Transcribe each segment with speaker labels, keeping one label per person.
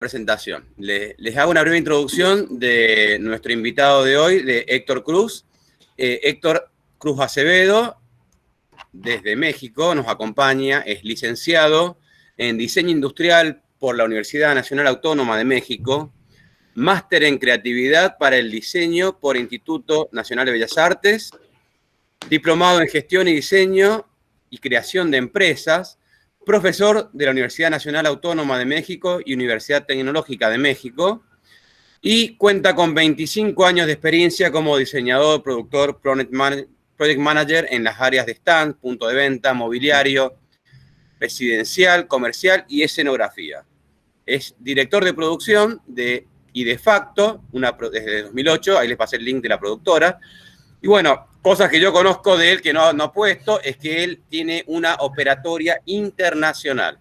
Speaker 1: presentación. Les hago una breve introducción de nuestro invitado de hoy, de Héctor Cruz. Héctor Cruz Acevedo, desde México, nos acompaña, es licenciado en Diseño Industrial por la Universidad Nacional Autónoma de México, máster en Creatividad para el Diseño por Instituto Nacional de Bellas Artes, diplomado en Gestión y Diseño y Creación de Empresas, profesor de la Universidad Nacional Autónoma de México y Universidad Tecnológica de México, y cuenta con 25 años de experiencia como diseñador, productor, project manager en las áreas de stand, punto de venta, mobiliario, residencial, comercial y escenografía. Es director de producción y de facto, desde 2008, ahí les pasé el link de la productora. Y bueno, cosas que yo conozco de él que no he puesto, es que él tiene una operatoria internacional.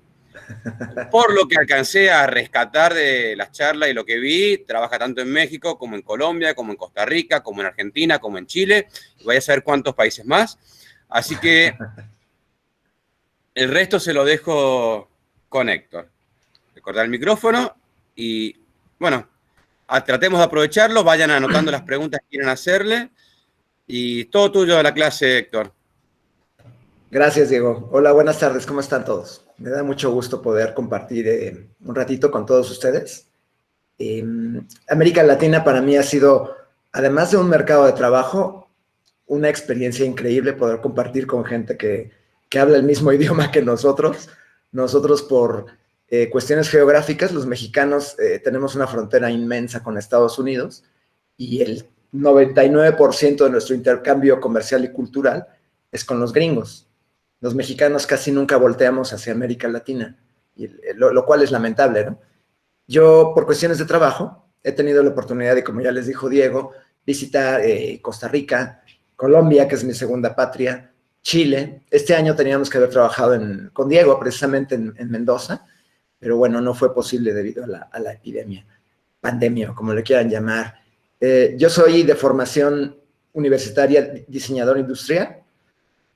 Speaker 1: Por lo que alcancé a rescatar de las charlas y lo que vi, trabaja tanto en México como en Colombia, como en Costa Rica, como en Argentina, como en Chile, y vaya a saber cuántos países más. Así que el resto se lo dejo con Héctor. Recordar el micrófono y, bueno, tratemos de aprovecharlo, vayan anotando las preguntas que quieran hacerle. Y todo tuyo de la clase, Héctor.
Speaker 2: Gracias, Diego. Hola, buenas tardes. ¿Cómo están todos? Me da mucho gusto poder compartir un ratito con todos ustedes. América Latina para mí ha sido, además de un mercado de trabajo, una experiencia increíble poder compartir con gente que habla el mismo idioma que nosotros. Nosotros por cuestiones geográficas, los mexicanos tenemos una frontera inmensa con Estados Unidos y el 99% de nuestro intercambio comercial y cultural es con los gringos. Los mexicanos casi nunca volteamos hacia América Latina, lo cual es lamentable, ¿no? Yo, por cuestiones de trabajo, he tenido la oportunidad de, como ya les dijo Diego, visitar Costa Rica, Colombia, que es mi segunda patria, Chile. Este año teníamos que haber trabajado con Diego, precisamente en Mendoza, pero bueno, no fue posible debido a la epidemia, pandemia, o como le quieran llamar. Yo soy de formación universitaria diseñador industrial,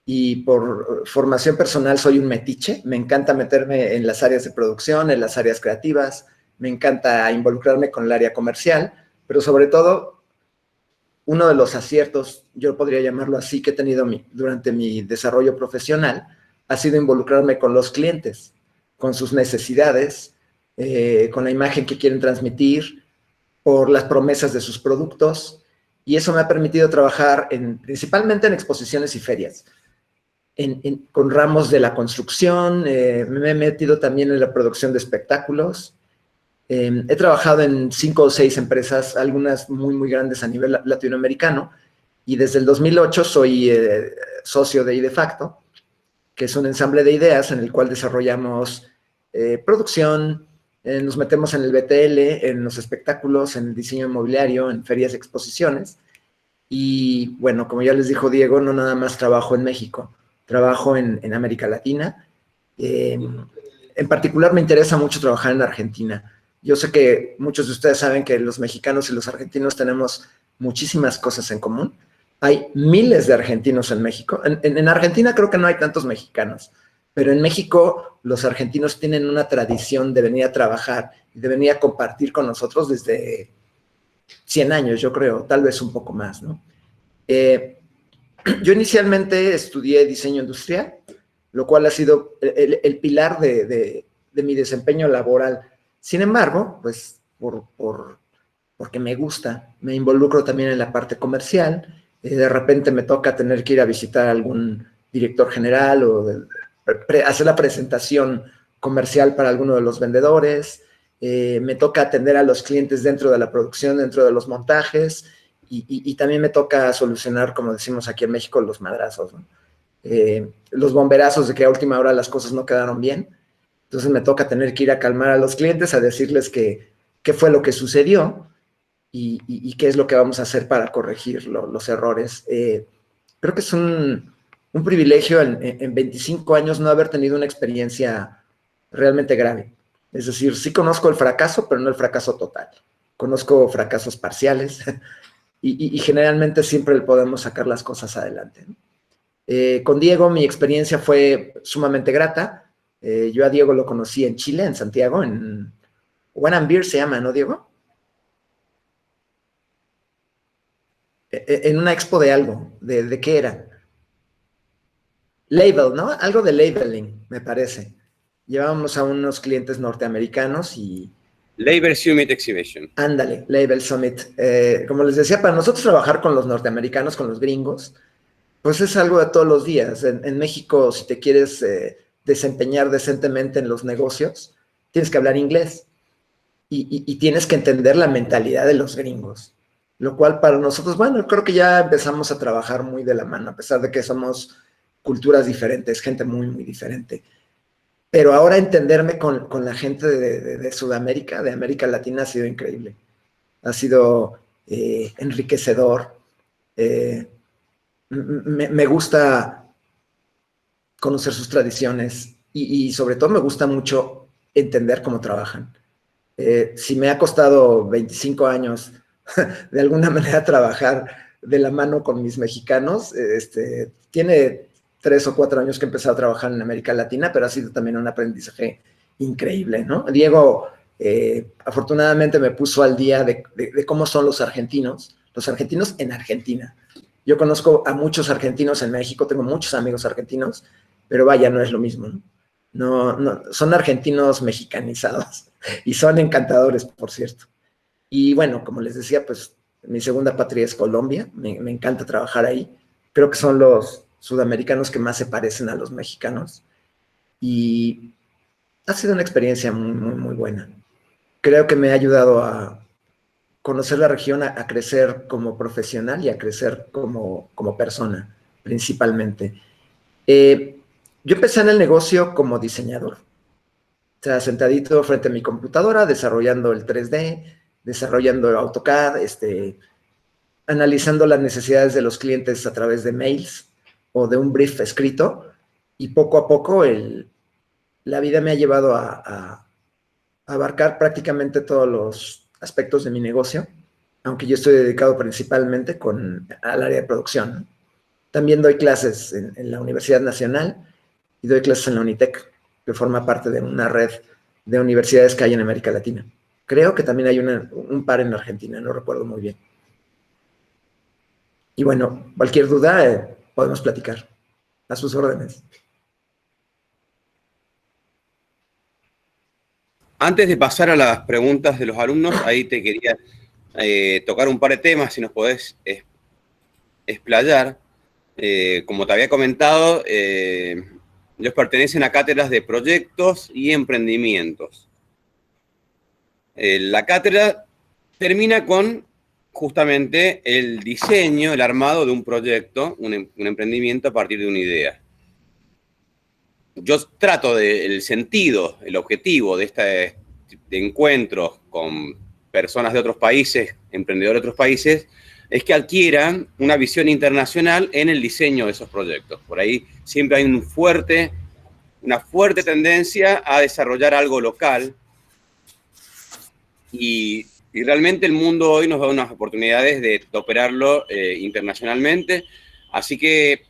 Speaker 2: y por formación personal soy un metiche. Me encanta meterme en las áreas de producción, en las áreas creativas, me encanta involucrarme con el área comercial, pero sobre todo, uno de los aciertos, yo podría llamarlo así, que he tenido durante mi desarrollo profesional, ha sido involucrarme con los clientes, con sus necesidades, con la imagen que quieren transmitir, por las promesas de sus productos, y eso me ha permitido trabajar principalmente en exposiciones y ferias. Con ramos de la construcción, me he metido también en la producción de espectáculos. He trabajado en 5 o 6 empresas, algunas muy, muy grandes a nivel latinoamericano, y desde el 2008 soy socio de IDEFACTO, que es un ensamble de ideas en el cual desarrollamos producción, nos metemos en el BTL, en los espectáculos, en el diseño inmobiliario, en ferias y exposiciones. Y bueno, como ya les dijo Diego, no nada más trabajo en México, trabajo en América Latina. En particular me interesa mucho trabajar en Argentina. Yo sé que muchos de ustedes saben que los mexicanos y los argentinos tenemos muchísimas cosas en común. Hay miles de argentinos en México. En Argentina creo que no hay tantos mexicanos, pero en México los argentinos tienen una tradición de venir a trabajar y de venir a compartir con nosotros desde 100 años, yo creo, tal vez un poco más, ¿no? Yo inicialmente estudié diseño industrial, lo cual ha sido el pilar de mi desempeño laboral. Sin embargo, pues porque me gusta, me involucro también en la parte comercial. De repente me toca tener que ir a visitar a algún director general o hacer la presentación comercial para alguno de los vendedores. Me toca atender a los clientes dentro de la producción, dentro de los montajes, y también me toca solucionar, como decimos aquí en México, los madrazos, ¿no? Los bomberazos de que a última hora las cosas no quedaron bien. Entonces me toca tener que ir a calmar a los clientes, a decirles qué fue lo que sucedió y qué es lo que vamos a hacer para corregir los errores. Creo que es un privilegio en 25 años no haber tenido una experiencia realmente grave. Es decir, sí conozco el fracaso, pero no el fracaso total. Conozco fracasos parciales y generalmente siempre podemos sacar las cosas adelante, ¿no? Con Diego mi experiencia fue sumamente grata. Yo a Diego lo conocí en Chile, en Santiago, en One and Beer se llama, ¿no, Diego? En una expo de algo, ¿de qué era? Label, ¿no? Algo de labeling, me parece. Llevábamos a unos clientes norteamericanos y...
Speaker 1: Label Summit Exhibition.
Speaker 2: Ándale, Label Summit. Como les decía, para nosotros trabajar con los norteamericanos, con los gringos, pues es algo de todos los días. En México, si te quieres desempeñar decentemente en los negocios, tienes que hablar inglés y tienes que entender la mentalidad de los gringos. Lo cual para nosotros, bueno, creo que ya empezamos a trabajar muy de la mano, a pesar de que somos culturas diferentes, gente muy, muy diferente. Pero ahora entenderme con la gente de Sudamérica, de América Latina, ha sido increíble. Ha sido enriquecedor. Me gusta conocer sus tradiciones y sobre todo me gusta mucho entender cómo trabajan. Si me ha costado 25 años de alguna manera trabajar de la mano con mis mexicanos, tiene 3 o 4 años que he empezado a trabajar en América Latina, pero ha sido también un aprendizaje increíble, ¿no? Diego, afortunadamente me puso al día de cómo son los argentinos en Argentina. Yo conozco a muchos argentinos en México, tengo muchos amigos argentinos, pero vaya, no es lo mismo, ¿no? No, son argentinos mexicanizados y son encantadores, por cierto. Y bueno, como les decía, pues mi segunda patria es Colombia, me encanta trabajar ahí. Creo que son los sudamericanos que más se parecen a los mexicanos y ha sido una experiencia muy, muy, muy buena. Creo que me ha ayudado a conocer la región, a crecer como profesional y a crecer como persona, principalmente. Yo empecé en el negocio como diseñador, o sea, sentadito frente a mi computadora, desarrollando el 3D, desarrollando el AutoCAD, analizando las necesidades de los clientes a través de mails o de un brief escrito, y poco a poco la vida me ha llevado a abarcar prácticamente todos los aspectos de mi negocio, aunque yo estoy dedicado principalmente al área de producción, ¿no? También doy clases en la Universidad Nacional y doy clases en la Unitec, que forma parte de una red de universidades que hay en América Latina. Creo que también hay un par en Argentina, no recuerdo muy bien. Y bueno, cualquier duda podemos platicar. A sus órdenes.
Speaker 1: Antes de pasar a las preguntas de los alumnos, ahí te quería tocar un par de temas, si nos podés explayar. Como te había comentado, ellos pertenecen a cátedras de proyectos y emprendimientos. La cátedra termina con justamente el diseño, el armado de un proyecto, un emprendimiento a partir de una idea. Yo trato el sentido, el objetivo de encuentros con personas de otros países, emprendedores de otros países, es que adquieran una visión internacional en el diseño de esos proyectos. Por ahí siempre hay una fuerte tendencia a desarrollar algo local y realmente el mundo hoy nos da unas oportunidades de operarlo internacionalmente. Así que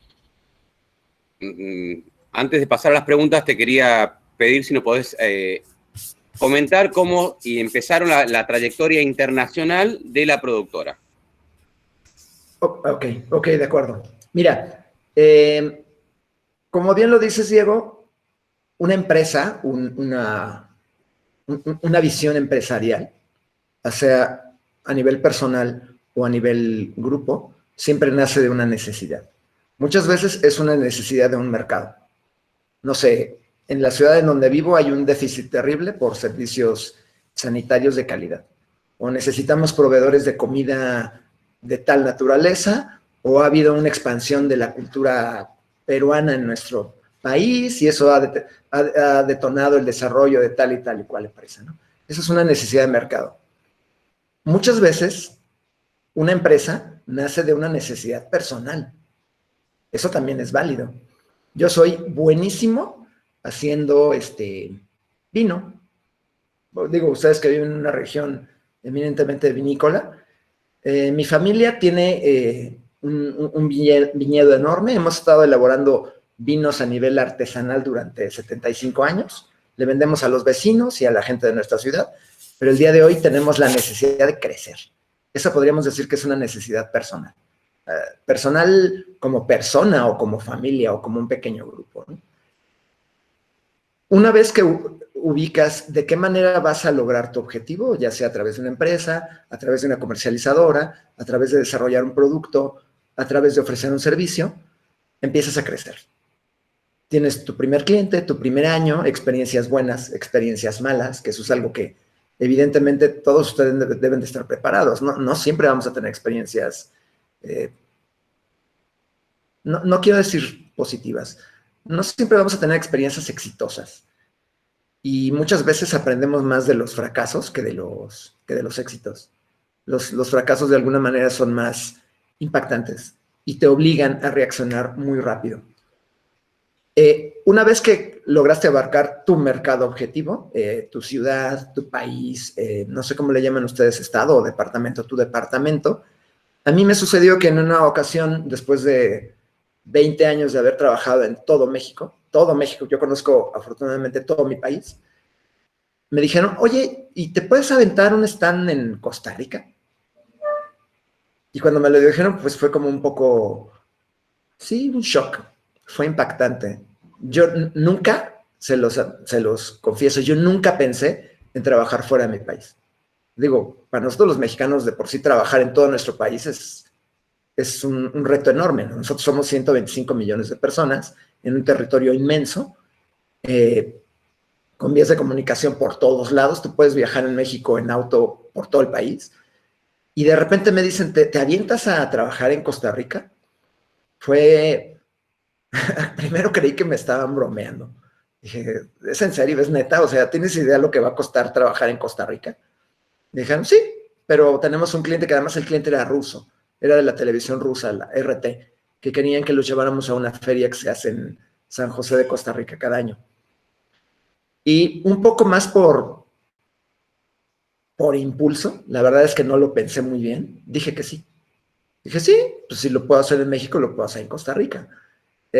Speaker 1: antes de pasar a las preguntas, te quería pedir si nos podés comentar cómo empezaron la trayectoria internacional de la productora.
Speaker 2: Ok, de acuerdo. Mira, como bien lo dices, Diego, una empresa, una visión empresarial, o sea, a nivel personal o a nivel grupo, siempre nace de una necesidad. Muchas veces es una necesidad de un mercado. No sé, en la ciudad en donde vivo hay un déficit terrible por servicios sanitarios de calidad. O necesitamos proveedores de comida de tal naturaleza, o ha habido una expansión de la cultura peruana en nuestro país y eso ha detonado el desarrollo de tal y cual empresa, ¿no? Esa es una necesidad de mercado. Muchas veces una empresa nace de una necesidad personal. Eso también es válido. Yo soy buenísimo haciendo vino. Digo, ustedes que viven en una región eminentemente vinícola. Mi familia tiene un viñedo enorme. Hemos estado elaborando vinos a nivel artesanal durante 75 años. Le vendemos a los vecinos y a la gente de nuestra ciudad, pero el día de hoy tenemos la necesidad de crecer. Esa podríamos decir que es una necesidad personal. Personal como persona o como familia o como un pequeño grupo, ¿no? Una vez que ubicas de qué manera vas a lograr tu objetivo, ya sea a través de una empresa, a través de una comercializadora, a través de desarrollar un producto, a través de ofrecer un servicio, empiezas a crecer. Tienes tu primer cliente, tu primer año, experiencias buenas, experiencias malas, que eso es algo que evidentemente todos ustedes deben de estar preparados. No siempre vamos a tener experiencias, no quiero decir positivas, no siempre vamos a tener experiencias exitosas. Y muchas veces aprendemos más de los fracasos que de los éxitos. Los fracasos de alguna manera son más impactantes y te obligan a reaccionar muy rápido. Una vez que lograste abarcar tu mercado objetivo, tu ciudad, tu país, no sé cómo le llaman ustedes, estado o departamento, tu departamento, a mí me sucedió que en una ocasión, después de 20 años de haber trabajado en todo México, yo conozco afortunadamente todo mi país, me dijeron, oye, ¿y te puedes aventar un stand en Costa Rica? Y cuando me lo dijeron, pues fue como un poco, sí, un shock, fue impactante. Yo nunca, se los confieso, yo nunca pensé en trabajar fuera de mi país. Digo, para nosotros los mexicanos de por sí trabajar en todo nuestro país es un reto enorme, ¿no? Nosotros somos 125 millones de personas en un territorio inmenso, con vías de comunicación por todos lados. Tú puedes viajar en México en auto por todo el país. Y de repente me dicen, ¿te avientas a trabajar en Costa Rica? Fue, primero creí que me estaban bromeando. Dije, ¿es en serio? ¿Es neta? O sea, ¿tienes idea lo que va a costar trabajar en Costa Rica? Me dijeron, sí, pero tenemos un cliente que además el cliente era ruso, era de la televisión rusa, la RT, que querían que los lleváramos a una feria que se hace en San José de Costa Rica cada año. Y un poco más por impulso, la verdad es que no lo pensé muy bien, dije que sí. Dije, sí, pues si lo puedo hacer en México, lo puedo hacer en Costa Rica.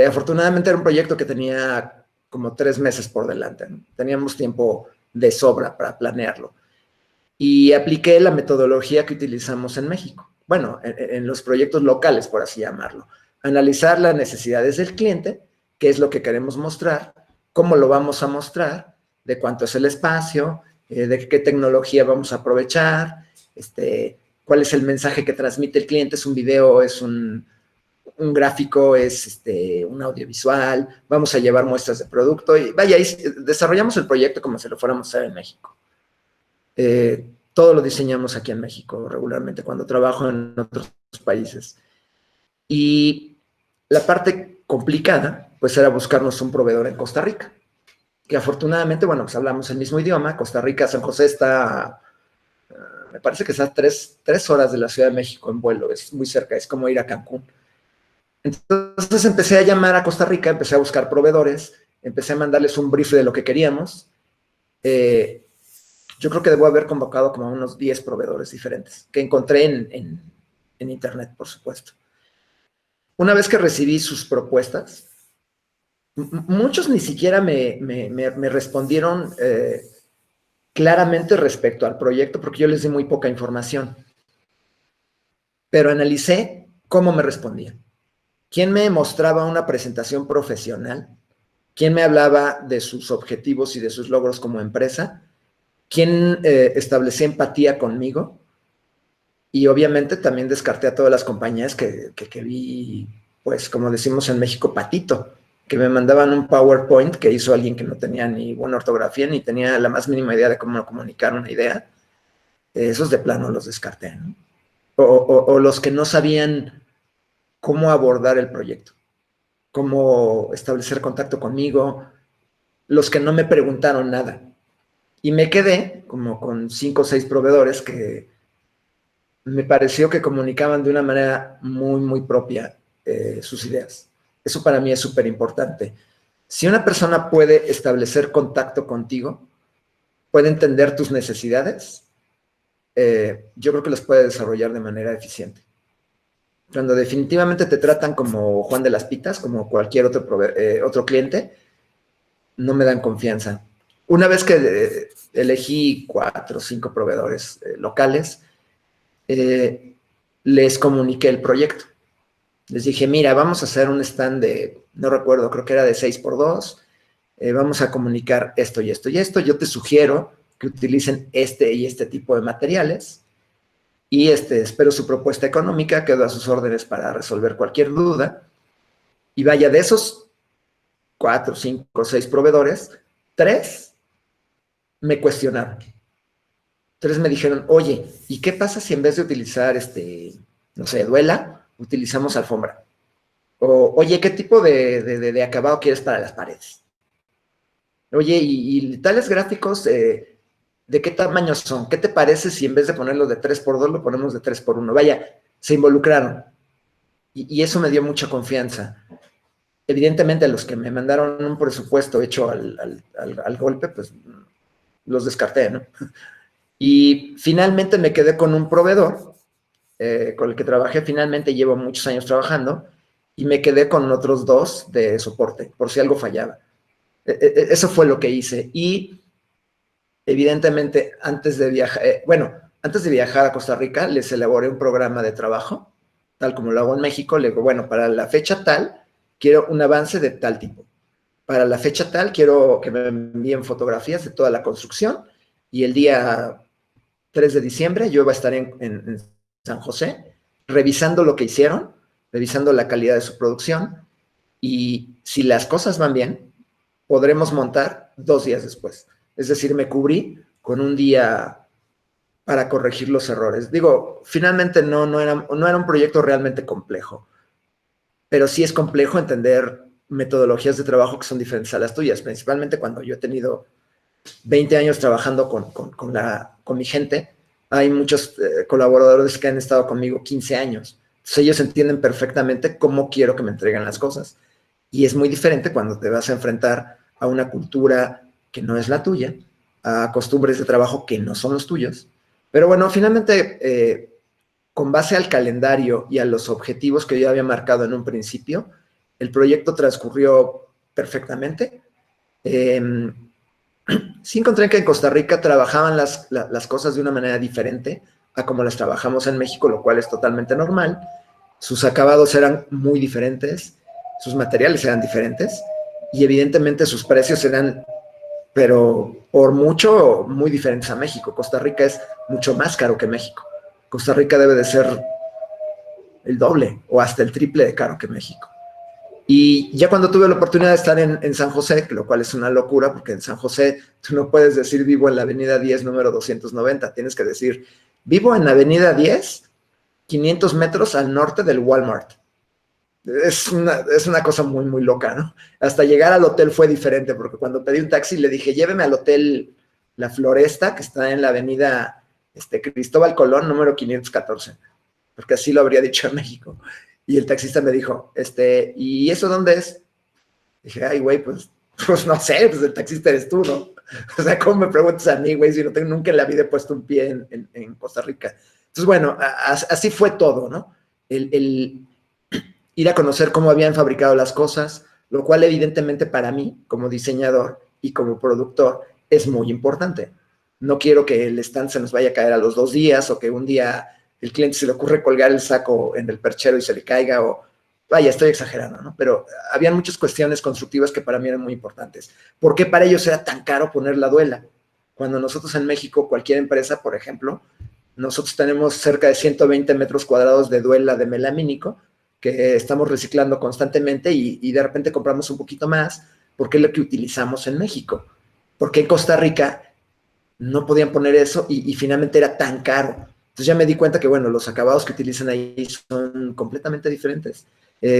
Speaker 2: Afortunadamente era un proyecto que tenía como 3 meses por delante, ¿no? Teníamos tiempo de sobra para planearlo. Y apliqué la metodología que utilizamos en México. Bueno, en los proyectos locales, por así llamarlo. Analizar las necesidades del cliente, qué es lo que queremos mostrar, cómo lo vamos a mostrar, de cuánto es el espacio, de qué tecnología vamos a aprovechar, cuál es el mensaje que transmite el cliente, es un video, es un gráfico, es un audiovisual, vamos a llevar muestras de producto y vaya, desarrollamos el proyecto como si lo fuéramos a hacer en México. Todo lo diseñamos aquí en México regularmente cuando trabajo en otros países. Y la parte complicada, pues era buscarnos un proveedor en Costa Rica, que afortunadamente, bueno, pues hablamos el mismo idioma. Costa Rica, San José está, me parece que está a 3 horas de la Ciudad de México en vuelo, es muy cerca, es como ir a Cancún. Entonces empecé a llamar a Costa Rica, empecé a buscar proveedores, empecé a mandarles un brief de lo que queríamos. Yo creo que debo haber convocado como unos 10 proveedores diferentes, que encontré en internet, por supuesto. Una vez que recibí sus propuestas, muchos ni siquiera me respondieron claramente respecto al proyecto, porque yo les di muy poca información. Pero analicé cómo me respondían. ¿Quién me mostraba una presentación profesional? ¿Quién me hablaba de sus objetivos y de sus logros como empresa? ¿Quién establecía empatía conmigo? Y obviamente también descarté a todas las compañías que vi, pues como decimos en México, patito, que me mandaban un PowerPoint que hizo alguien que no tenía ni buena ortografía ni tenía la más mínima idea de cómo comunicar una idea. Esos de plano los descarté, ¿no? O los que no sabían cómo abordar el proyecto, cómo establecer contacto conmigo, los que no me preguntaron nada. Y me quedé como con 5 o 6 proveedores que me pareció que comunicaban de una manera muy, muy propia sus ideas. Eso para mí es súper importante. Si una persona puede establecer contacto contigo, puede entender tus necesidades, yo creo que las puede desarrollar de manera eficiente. Cuando definitivamente te tratan como Juan de las Pitas, como cualquier otro cliente, no me dan confianza. una vez que elegí 4 o 5 proveedores locales, les comuniqué el proyecto. Les dije, mira, vamos a hacer un stand de, no recuerdo, creo que era de 6x2, vamos a comunicar esto y esto y esto. Yo te sugiero que utilicen este y este tipo de materiales y espero su propuesta económica, quedo a sus órdenes para resolver cualquier duda. Y vaya, de esos 4, 5, 6 proveedores, 3 me cuestionaron. 3 me dijeron, oye, ¿y qué pasa si en vez de utilizar, no sé, duela, utilizamos alfombra? O, oye, ¿qué tipo de acabado quieres para las paredes? Oye, y tales gráficos, ¿de qué tamaño son? ¿Qué te parece si en vez de ponerlo de 3x2 lo ponemos de 3x1? Vaya, se involucraron. Y eso me dio mucha confianza. Evidentemente, los que me mandaron un presupuesto hecho al golpe, pues los descarté, ¿no? Y finalmente me quedé con un proveedor con el que trabajé. Finalmente llevo muchos años trabajando y me quedé con otros 2 de soporte, por si algo fallaba. Eso fue lo que hice. Y evidentemente, antes de viajar a Costa Rica, les elaboré un programa de trabajo, tal como lo hago en México. Le digo, bueno, para la fecha tal, quiero un avance de tal tipo. Para la fecha tal, quiero que me envíen fotografías de toda la construcción y el día 3 de diciembre yo voy a estar en San José revisando lo que hicieron, revisando la calidad de su producción y si las cosas van bien, podremos montar 2 días después. Es decir, me cubrí con un día para corregir los errores. Digo, finalmente no era un proyecto realmente complejo, pero sí es complejo entender metodologías de trabajo que son diferentes a las tuyas, principalmente cuando yo he tenido 20 años trabajando con mi gente. Hay muchos colaboradores que han estado conmigo 15 años. Entonces ellos entienden perfectamente cómo quiero que me entreguen las cosas. Y es muy diferente cuando te vas a enfrentar a una cultura que no es la tuya, a costumbres de trabajo que no son los tuyos. Pero bueno, finalmente, con base al calendario y a los objetivos que yo había marcado en un principio, el proyecto transcurrió perfectamente. Sí encontré que en Costa Rica trabajaban las cosas de una manera diferente a como las trabajamos en México, lo cual es totalmente normal. Sus acabados eran muy diferentes, sus materiales eran diferentes y evidentemente sus precios eran, pero por mucho, muy diferentes a México. Costa Rica es mucho más caro que México. Costa Rica debe de ser el doble o hasta el triple de caro que México. Y ya cuando tuve la oportunidad de estar en San José, lo cual es una locura, porque en San José tú no puedes decir vivo en la avenida 10, número 290, tienes que decir vivo en la avenida 10, 500 metros al norte del Walmart. Es una cosa muy, muy loca, ¿no? Hasta llegar al hotel fue diferente, porque cuando pedí un taxi le dije, lléveme al hotel La Floresta, que está en la avenida Cristóbal Colón, número 514, porque así lo habría dicho en México. Y el taxista me dijo, ¿y eso dónde es? Dije, ay, güey, pues no sé, pues el taxista eres tú, ¿no? O sea, ¿cómo me preguntas a mí, güey, si nunca en la vida he puesto un pie en Costa Rica? Entonces, bueno, así fue todo, ¿no? El ir a conocer cómo habían fabricado las cosas, lo cual evidentemente para mí, como diseñador y como productor, es muy importante. No quiero que el stand se nos vaya a caer a los 2 días o que un día el cliente se le ocurre colgar el saco en el perchero y se le caiga o, vaya, estoy exagerando, ¿no? Pero habían muchas cuestiones constructivas que para mí eran muy importantes. ¿Por qué para ellos era tan caro poner la duela? Cuando nosotros en México, cualquier empresa, por ejemplo, nosotros tenemos cerca de 120 metros cuadrados de duela de melamínico que estamos reciclando constantemente y de repente compramos un poquito más porque es lo que utilizamos en México. Porque en Costa Rica no podían poner eso y finalmente era tan caro. Entonces ya me di cuenta que, bueno, los acabados que utilizan ahí son completamente diferentes.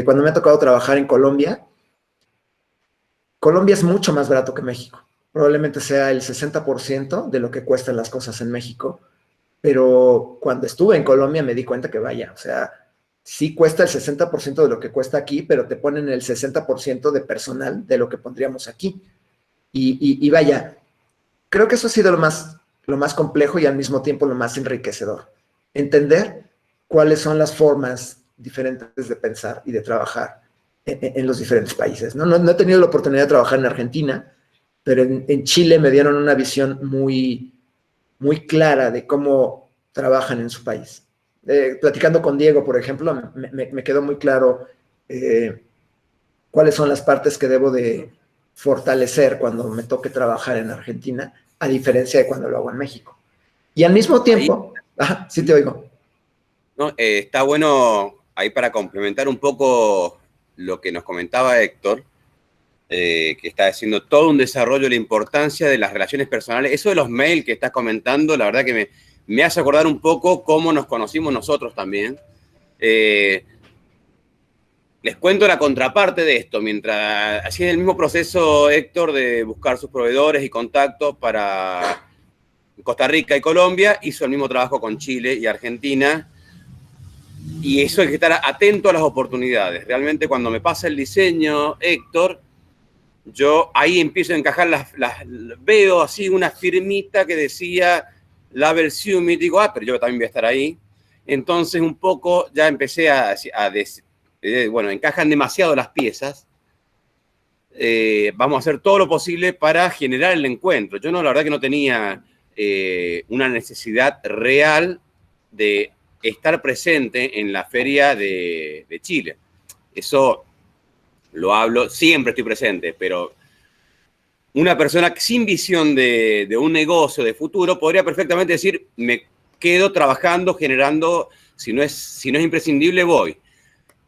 Speaker 2: Cuando me ha tocado trabajar en Colombia, Colombia es mucho más barato que México. Probablemente sea el 60% de lo que cuestan las cosas en México. Pero cuando estuve en Colombia me di cuenta que, vaya, o sea, sí cuesta el 60% de lo que cuesta aquí, pero te ponen el 60% de personal de lo que pondríamos aquí. Y vaya, creo que eso ha sido lo más complejo y al mismo tiempo lo más enriquecedor. Entender cuáles son las formas diferentes de pensar y de trabajar en los diferentes países. No he tenido la oportunidad de trabajar en Argentina, pero en Chile me dieron una visión muy, muy clara de cómo trabajan en su país. Platicando con Diego, por ejemplo, me quedó muy claro cuáles son las partes que debo de fortalecer cuando me toque trabajar en Argentina, a diferencia de cuando lo hago en México. Y al mismo
Speaker 1: Ahí,
Speaker 2: tiempo, sí te oigo.
Speaker 1: ¿no? Está bueno ahí para complementar un poco lo que nos comentaba Héctor, que está haciendo todo un desarrollo de la importancia de las relaciones personales. Eso de los mails que estás comentando, la verdad que me hace acordar un poco cómo nos conocimos nosotros también. Les cuento la contraparte de esto. Mientras hacía el mismo proceso Héctor de buscar sus proveedores y contactos para Costa Rica y Colombia, hizo el mismo trabajo con Chile y Argentina. Y eso hay que estar atento a las oportunidades. Realmente cuando me pasa el diseño, Héctor, yo ahí empiezo a encajar veo así una firmita que decía Label Summit, digo, pero yo también voy a estar ahí. Entonces un poco ya empecé bueno, encajan demasiado las piezas. Vamos a hacer todo lo posible para generar el encuentro. Yo no, la verdad que no tenía una necesidad real de estar presente en la feria de Chile. Eso lo hablo, siempre estoy presente, pero una persona sin visión de un negocio de futuro podría perfectamente decir, me quedo trabajando, generando, si no es imprescindible, voy.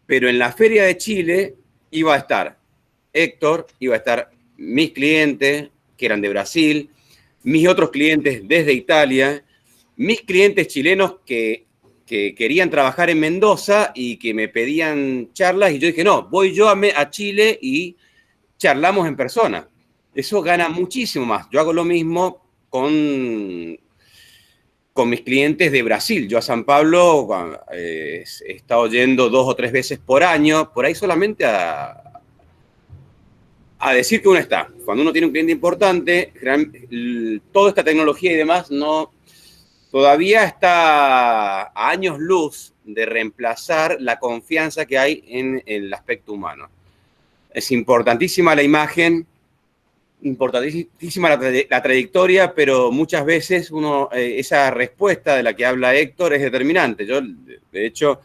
Speaker 1: Pero en la feria de Chile iba a estar Héctor, iba a estar mis clientes, que eran de Brasil, mis otros clientes desde Italia, mis clientes chilenos que querían trabajar en Mendoza y que me pedían charlas, y yo dije, no, voy yo a Chile y charlamos en persona. Eso gana muchísimo más. Yo hago lo mismo con mis clientes de Brasil. Yo a San Pablo he estado yendo 2 o 3 veces por año, por ahí solamente a decir que uno está. Cuando uno tiene un cliente importante, toda esta tecnología y demás todavía está a años luz de reemplazar la confianza que hay en el aspecto humano. Es importantísima la imagen, importantísima la trayectoria, pero muchas veces esa respuesta de la que habla Héctor es determinante. Yo, de hecho,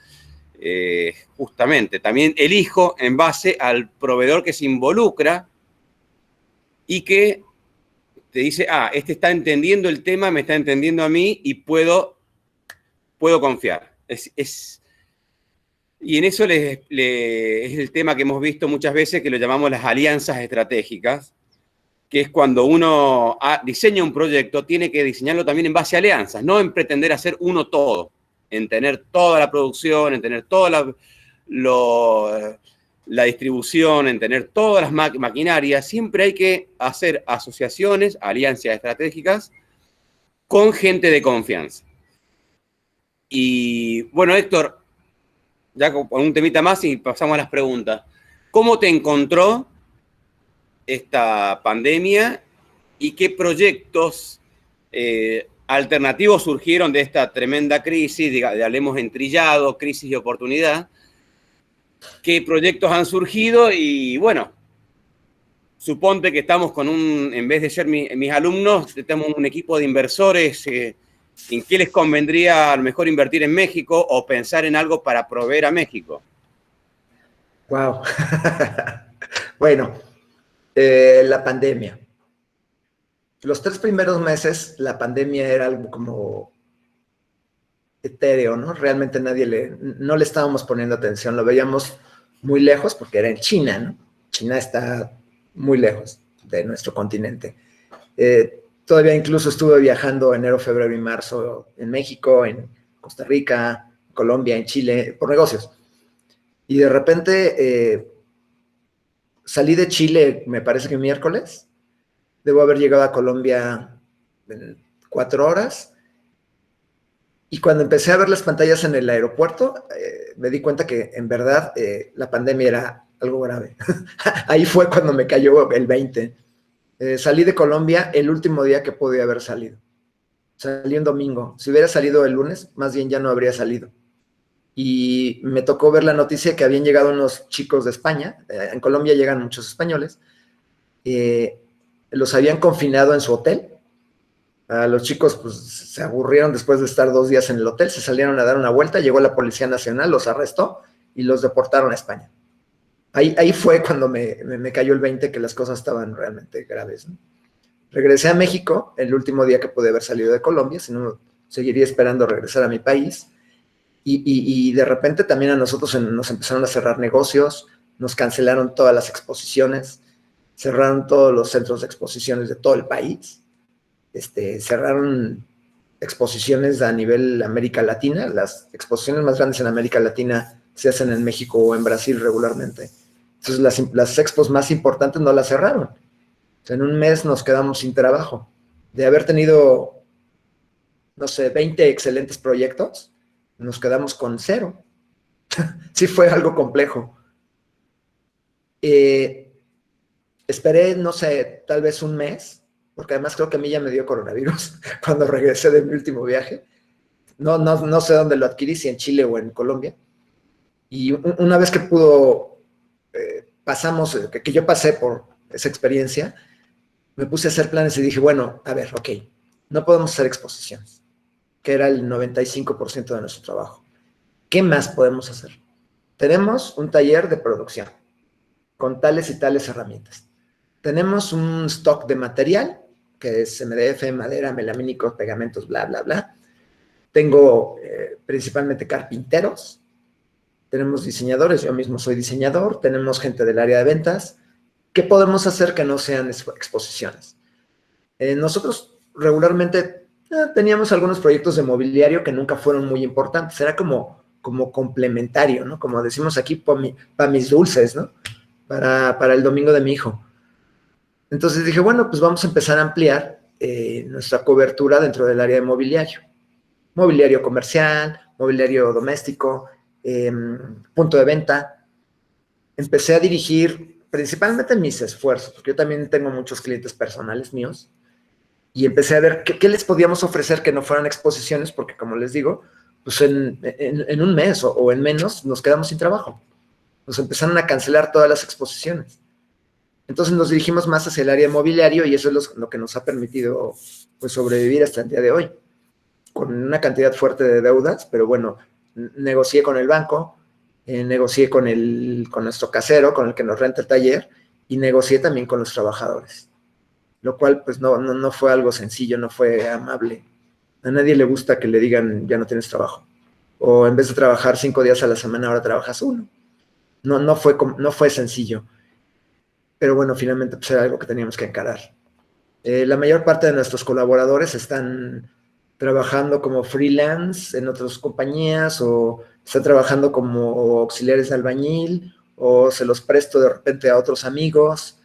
Speaker 1: justamente también elijo en base al proveedor que se involucra y que te dice, este está entendiendo el tema, me está entendiendo a mí y puedo confiar. Y en eso es el tema que hemos visto muchas veces, que lo llamamos las alianzas estratégicas, que es cuando uno diseña un proyecto, tiene que diseñarlo también en base a alianzas, no en pretender hacer uno todo, en tener toda la producción, en tener toda la distribución, en tener todas las maquinarias. Siempre hay que hacer asociaciones, alianzas estratégicas con gente de confianza. Y bueno, Héctor, ya con un temita más y pasamos a las preguntas. ¿Cómo te encontró esta pandemia y qué proyectos alternativos surgieron de esta tremenda crisis, hablemos entrillado, crisis y oportunidad? ¿Qué proyectos han surgido? Y bueno, suponte que estamos en vez de ser mis alumnos, tenemos un equipo de inversores. ¿En qué les convendría a lo mejor invertir en México o pensar en algo para proveer a México?
Speaker 2: Wow. Bueno, la pandemia. Los 3 primeros meses, la pandemia era algo como etéreo, ¿no? Realmente no le estábamos poniendo atención, lo veíamos muy lejos porque era en China, ¿no? China está muy lejos de nuestro continente. Todavía incluso estuve viajando enero, febrero y marzo en México, en Costa Rica, Colombia, en Chile, por negocios. Y de repente salí de Chile, me parece que miércoles, debo haber llegado a Colombia en 4 horas. Y cuando empecé a ver las pantallas en el aeropuerto, me di cuenta que en verdad la pandemia era algo grave. Ahí fue cuando me cayó el 20. Salí de Colombia el último día que podía haber salido. Salí un domingo. Si hubiera salido el lunes, más bien ya no habría salido. Y me tocó ver la noticia que habían llegado unos chicos de España. En Colombia llegan muchos españoles. los habían confinado en su hotel. A los chicos pues, se aburrieron después de estar 2 días en el hotel, se salieron a dar una vuelta, llegó la Policía Nacional, los arrestó y los deportaron a España. Ahí fue cuando me cayó el 20 que las cosas estaban realmente graves, ¿no? Regresé a México el último día que pude haber salido de Colombia, si no seguiría esperando regresar a mi país. Y de repente también a nosotros nos empezaron a cerrar negocios, nos cancelaron todas las exposiciones, cerraron todos los centros de exposiciones de todo el país. Cerraron exposiciones a nivel América Latina. Las exposiciones más grandes en América Latina se hacen en México o en Brasil regularmente. Entonces las expos más importantes no las cerraron. O sea, en un mes nos quedamos sin trabajo. De haber tenido, no sé, 20 excelentes proyectos, nos quedamos con 0. Sí fue algo complejo. Esperé, no sé, tal vez un mes, porque además creo que a mí ya me dio coronavirus cuando regresé de mi último viaje. No sé dónde lo adquirí, si en Chile o en Colombia. Y una vez que que yo pasé por esa experiencia, me puse a hacer planes y dije, bueno, a ver, ok, no podemos hacer exposiciones, que era el 95% de nuestro trabajo. ¿Qué más podemos hacer? Tenemos un taller de producción con tales y tales herramientas. Tenemos un stock de material, que es MDF, madera, melamínicos, pegamentos, bla, bla, bla. Tengo principalmente carpinteros, tenemos diseñadores, yo mismo soy diseñador, tenemos gente del área de ventas. ¿Qué podemos hacer que no sean exposiciones? Nosotros regularmente teníamos algunos proyectos de mobiliario que nunca fueron muy importantes, era como complementario, ¿no? Como decimos aquí, para mis dulces, ¿no? Para el domingo de mi hijo. Entonces dije, bueno, pues vamos a empezar a ampliar nuestra cobertura dentro del área de mobiliario. Mobiliario comercial, mobiliario doméstico, punto de venta. Empecé a dirigir principalmente mis esfuerzos, porque yo también tengo muchos clientes personales míos, y empecé a ver qué les podíamos ofrecer que no fueran exposiciones, porque como les digo, pues en un mes o en menos nos quedamos sin trabajo. Nos empezaron a cancelar todas las exposiciones. Entonces nos dirigimos más hacia el área mobiliario y eso es lo que nos ha permitido pues, sobrevivir hasta el día de hoy, con una cantidad fuerte de deudas, pero bueno, negocié con el banco, negocié con nuestro casero, con el que nos renta el taller, y negocié también con los trabajadores, lo cual pues no fue algo sencillo, no fue amable. A nadie le gusta que le digan ya no tienes trabajo, o en vez de trabajar 5 días a la semana ahora trabajas 1. No fue sencillo. Pero bueno, finalmente pues era algo que teníamos que encarar. La mayor parte de nuestros colaboradores están trabajando como freelance en otras compañías o están trabajando como auxiliares de albañil o se los presto de repente a otros amigos.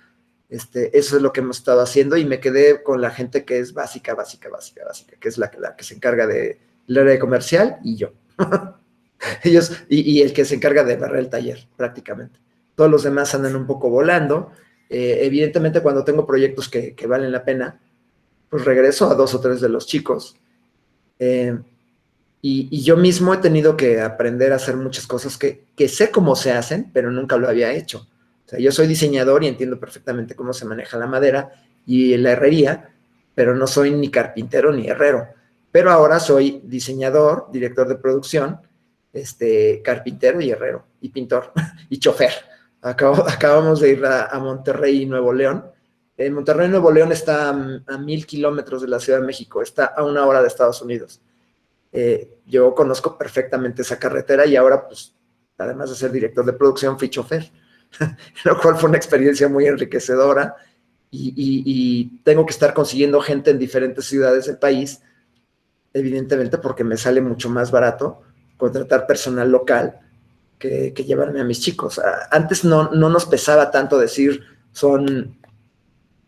Speaker 2: Eso es lo que hemos estado haciendo y me quedé con la gente que es básica, que es la que se encarga del área de comercial y yo. Ellos, y el que se encarga de barrer el taller, prácticamente. Todos los demás andan un poco volando. Evidentemente, cuando tengo proyectos que valen la pena, pues regreso a 2 o 3 de los chicos. Y yo mismo he tenido que aprender a hacer muchas cosas que sé cómo se hacen, pero nunca lo había hecho. O sea, yo soy diseñador y entiendo perfectamente cómo se maneja la madera y la herrería, pero no soy ni carpintero ni herrero. Pero ahora soy diseñador, director de producción, carpintero y herrero, y pintor, y chofer. Acabamos de ir a Monterrey, Nuevo León. Monterrey, Nuevo León está a 1000 kilómetros de la Ciudad de México, está a 1 hora de Estados Unidos. Yo conozco perfectamente esa carretera y ahora, pues, además de ser director de producción, fui chofer, lo cual fue una experiencia muy enriquecedora y tengo que estar consiguiendo gente en diferentes ciudades del país, evidentemente porque me sale mucho más barato contratar personal local que llevarme a mis chicos. Antes no nos pesaba tanto decir son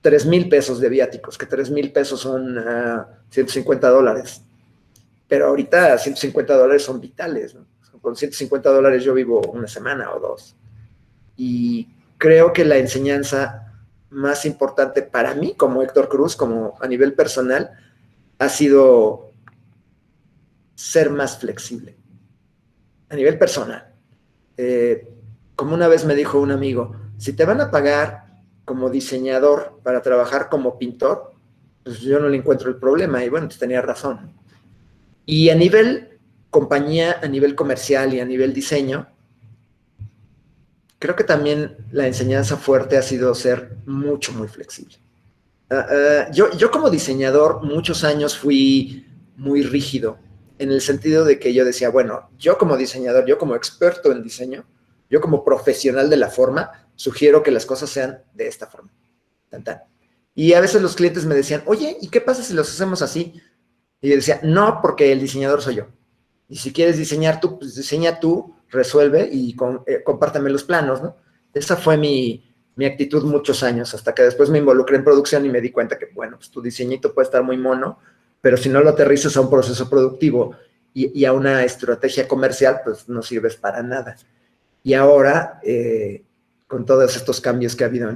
Speaker 2: 3,000 pesos de viáticos, que 3,000 pesos son $150. Pero ahorita $150 son vitales, ¿no? Con $150 yo vivo una semana o 2. Y creo que la enseñanza más importante para mí, como Héctor Cruz, como a nivel personal, ha sido ser más flexible. A nivel personal. Como una vez me dijo un amigo, si te van a pagar como diseñador para trabajar como pintor, pues yo no le encuentro el problema, y bueno, pues tenía razón. Y a nivel compañía, a nivel comercial y a nivel diseño, creo que también la enseñanza fuerte ha sido ser mucho, muy flexible. Yo como diseñador muchos años fui muy rígido, en el sentido de que yo decía, bueno, yo como diseñador, yo como experto en diseño, yo como profesional de la forma, sugiero que las cosas sean de esta forma. Tan, tan. Y a veces los clientes me decían, oye, ¿y qué pasa si los hacemos así? Y yo decía, no, porque el diseñador soy yo. Y si quieres diseñar tú, pues diseña tú, resuelve y compárteme los planos, ¿no? Esa fue mi actitud muchos años, hasta que después me involucré en producción y me di cuenta que, bueno, pues tu diseñito puede estar muy mono, pero si no lo aterrizas a un proceso productivo y a una estrategia comercial, pues no sirves para nada. Y ahora, con todos estos cambios que ha habido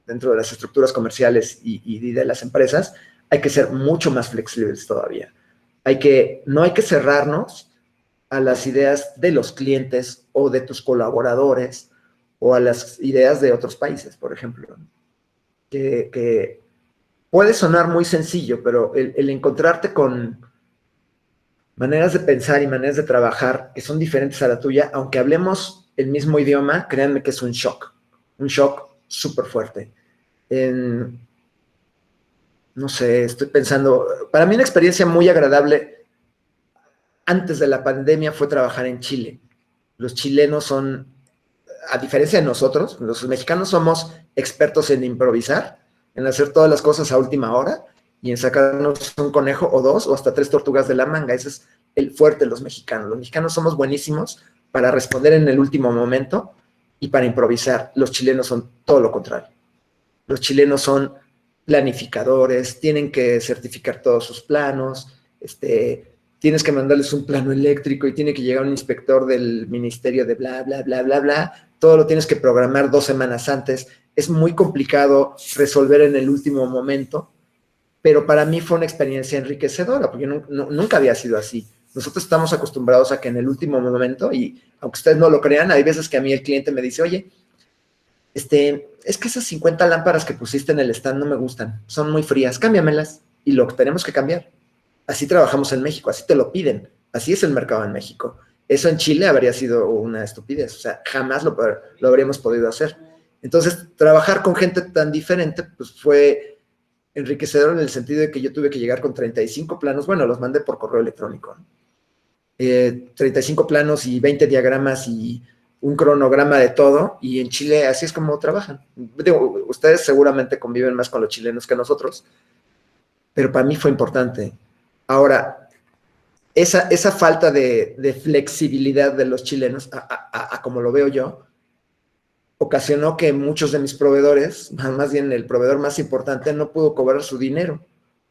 Speaker 2: dentro de las estructuras comerciales y de las empresas, hay que ser mucho más flexibles todavía. No hay que cerrarnos a las ideas de los clientes o de tus colaboradores o a las ideas de otros países, por ejemplo. Que puede sonar muy sencillo, pero el encontrarte con maneras de pensar y maneras de trabajar que son diferentes a la tuya, aunque hablemos el mismo idioma, créanme que es un shock súper fuerte. No sé, estoy pensando, para mí una experiencia muy agradable antes de la pandemia fue trabajar en Chile. Los chilenos son, a diferencia de nosotros, los mexicanos somos expertos en improvisar, en hacer todas las cosas a última hora y en sacarnos un conejo o dos o hasta tres tortugas de la manga. Ese es el fuerte de los mexicanos. Los mexicanos somos buenísimos para responder en el último momento y para improvisar. Los chilenos son todo lo contrario. Los chilenos son planificadores, tienen que certificar todos sus planos, tienes que mandarles un plano eléctrico y tiene que llegar un inspector del ministerio de bla, bla, bla, bla, bla. Todo lo tienes que programar 2 semanas antes. Es muy complicado resolver en el último momento, pero para mí fue una experiencia enriquecedora, porque nunca había sido así. Nosotros estamos acostumbrados a que en el último momento, y aunque ustedes no lo crean, hay veces que a mí el cliente me dice, oye, es que esas 50 lámparas que pusiste en el stand no me gustan, son muy frías, cámbiamelas, y lo tenemos que cambiar. Así trabajamos en México, así te lo piden, así es el mercado en México. Eso en Chile habría sido una estupidez, o sea, jamás lo habríamos podido hacer. Entonces, trabajar con gente tan diferente, pues fue enriquecedor en el sentido de que yo tuve que llegar con 35 planos, bueno, los mandé por correo electrónico, ¿no? 35 planos y 20 diagramas y un cronograma de todo, y en Chile así es como trabajan. Digo, ustedes seguramente conviven más con los chilenos que nosotros, pero para mí fue importante. Ahora, esa falta de flexibilidad de los chilenos, a como lo veo yo, ocasionó que muchos de mis proveedores, más bien el proveedor más importante, no pudo cobrar su dinero,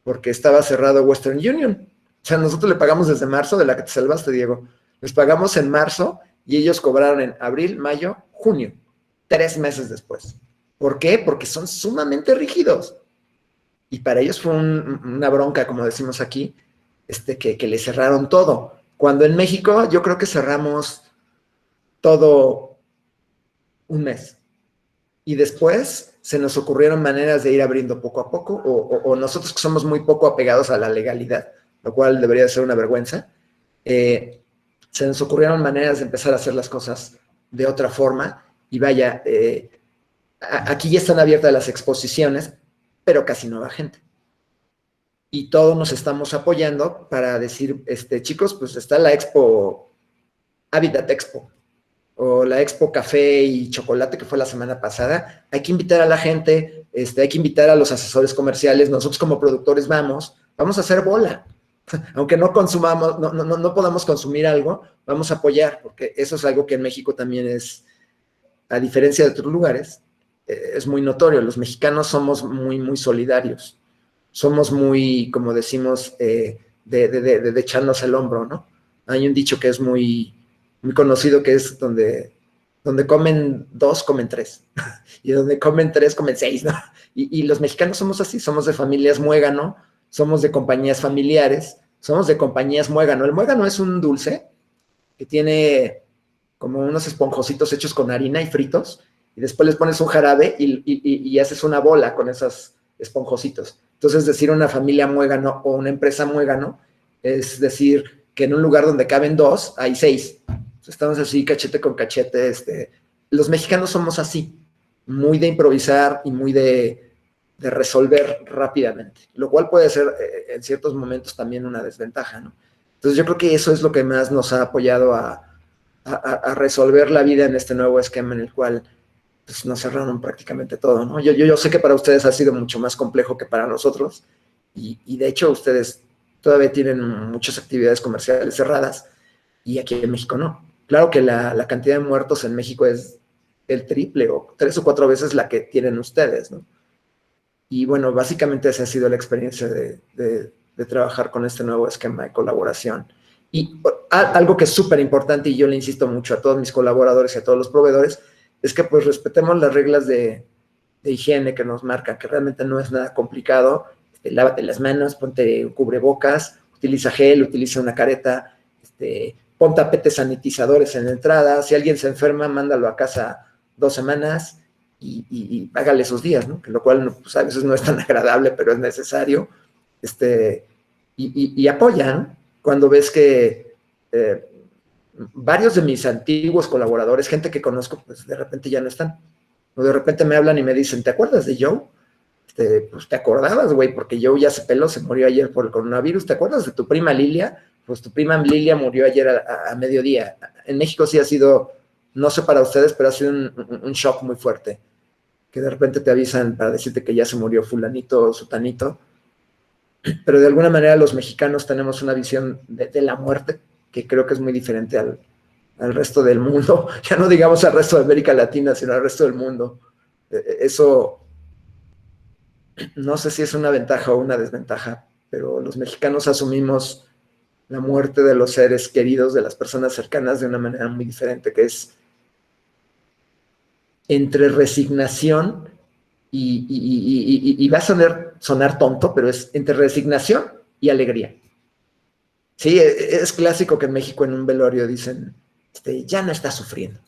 Speaker 2: porque estaba cerrado Western Union. O sea, nosotros le pagamos desde marzo, de la que te salvaste, Diego. Les pagamos en marzo y ellos cobraron en abril, mayo, junio, 3 meses después. ¿Por qué? Porque son sumamente rígidos. Y para ellos fue una bronca, como decimos aquí, que le cerraron todo. Cuando en México yo creo que cerramos todo un mes. Y después se nos ocurrieron maneras de ir abriendo poco a poco, o nosotros que somos muy poco apegados a la legalidad, lo cual debería ser una vergüenza, se nos ocurrieron maneras de empezar a hacer las cosas de otra forma. Y vaya, aquí ya están abiertas las exposiciones, pero casi no va gente. Y todos nos estamos apoyando para decir, chicos, pues está la Expo, Habitat Expo, o la Expo Café y Chocolate que fue la semana pasada. Hay que invitar a la gente, hay que invitar a los asesores comerciales. Nosotros como productores vamos a hacer bola. Aunque no consumamos, no podamos consumir algo, vamos a apoyar, porque eso es algo que en México también es, a diferencia de otros lugares, es muy notorio. Los mexicanos somos muy, muy solidarios. Somos muy, como decimos, de echarnos el hombro, ¿no? Hay un dicho que es muy, muy conocido, que es donde comen 2, comen 3. Y donde comen 3, comen 6, ¿no? Y los mexicanos somos así, somos de familias muégano, somos de compañías familiares, somos de compañías muégano. El muégano es un dulce que tiene como unos esponjositos hechos con harina y fritos, y después les pones un jarabe y haces una bola con esos esponjositos. Entonces, decir una familia muégano o una empresa muégano es decir que en un lugar donde caben 2, hay 6. Estamos así, cachete con cachete. Los mexicanos somos así, muy de improvisar y muy de resolver rápidamente, lo cual puede ser en ciertos momentos también una desventaja, ¿no? Entonces yo creo que eso es lo que más nos ha apoyado a resolver la vida en este nuevo esquema en el cual pues, nos cerraron prácticamente todo, ¿no? Yo sé que para ustedes ha sido mucho más complejo que para nosotros y de hecho ustedes todavía tienen muchas actividades comerciales cerradas y aquí en México no. Claro que la cantidad de muertos en México es el triple o 3 o 4 veces la que tienen ustedes, ¿no? Y bueno, básicamente esa ha sido la experiencia de trabajar con este nuevo esquema de colaboración. Y algo que es súper importante, y yo le insisto mucho a todos mis colaboradores y a todos los proveedores, es que pues respetemos las reglas de higiene que nos marcan, que realmente no es nada complicado. Lávate las manos, ponte un cubrebocas, utiliza gel, utiliza una careta, pon tapetes sanitizadores en la entrada. Si alguien se enferma, mándalo a casa 2 semanas y hágale esos días, ¿no? Que lo cual pues, a veces no es tan agradable, pero es necesario. Y apoya, ¿no? Cuando ves que varios de mis antiguos colaboradores, gente que conozco, pues de repente ya no están. O de repente me hablan y me dicen, ¿te acuerdas de Joe? Pues te acordabas, güey, porque Joe ya se peló, se murió ayer por el coronavirus. ¿Te acuerdas de tu prima Lilia? Pues tu prima Lilia murió ayer a mediodía. En México sí ha sido, no sé para ustedes, pero ha sido un shock muy fuerte. Que de repente te avisan para decirte que ya se murió fulanito o sutanito. Pero de alguna manera los mexicanos tenemos una visión de la muerte que creo que es muy diferente al resto del mundo. Ya no digamos al resto de América Latina, sino al resto del mundo. Eso no sé si es una ventaja o una desventaja, pero los mexicanos asumimos la muerte de los seres queridos, de las personas cercanas, de una manera muy diferente, que es entre resignación y va a sonar tonto, pero es entre resignación y alegría. Sí, es clásico que en México en un velorio dicen, ya no está sufriendo,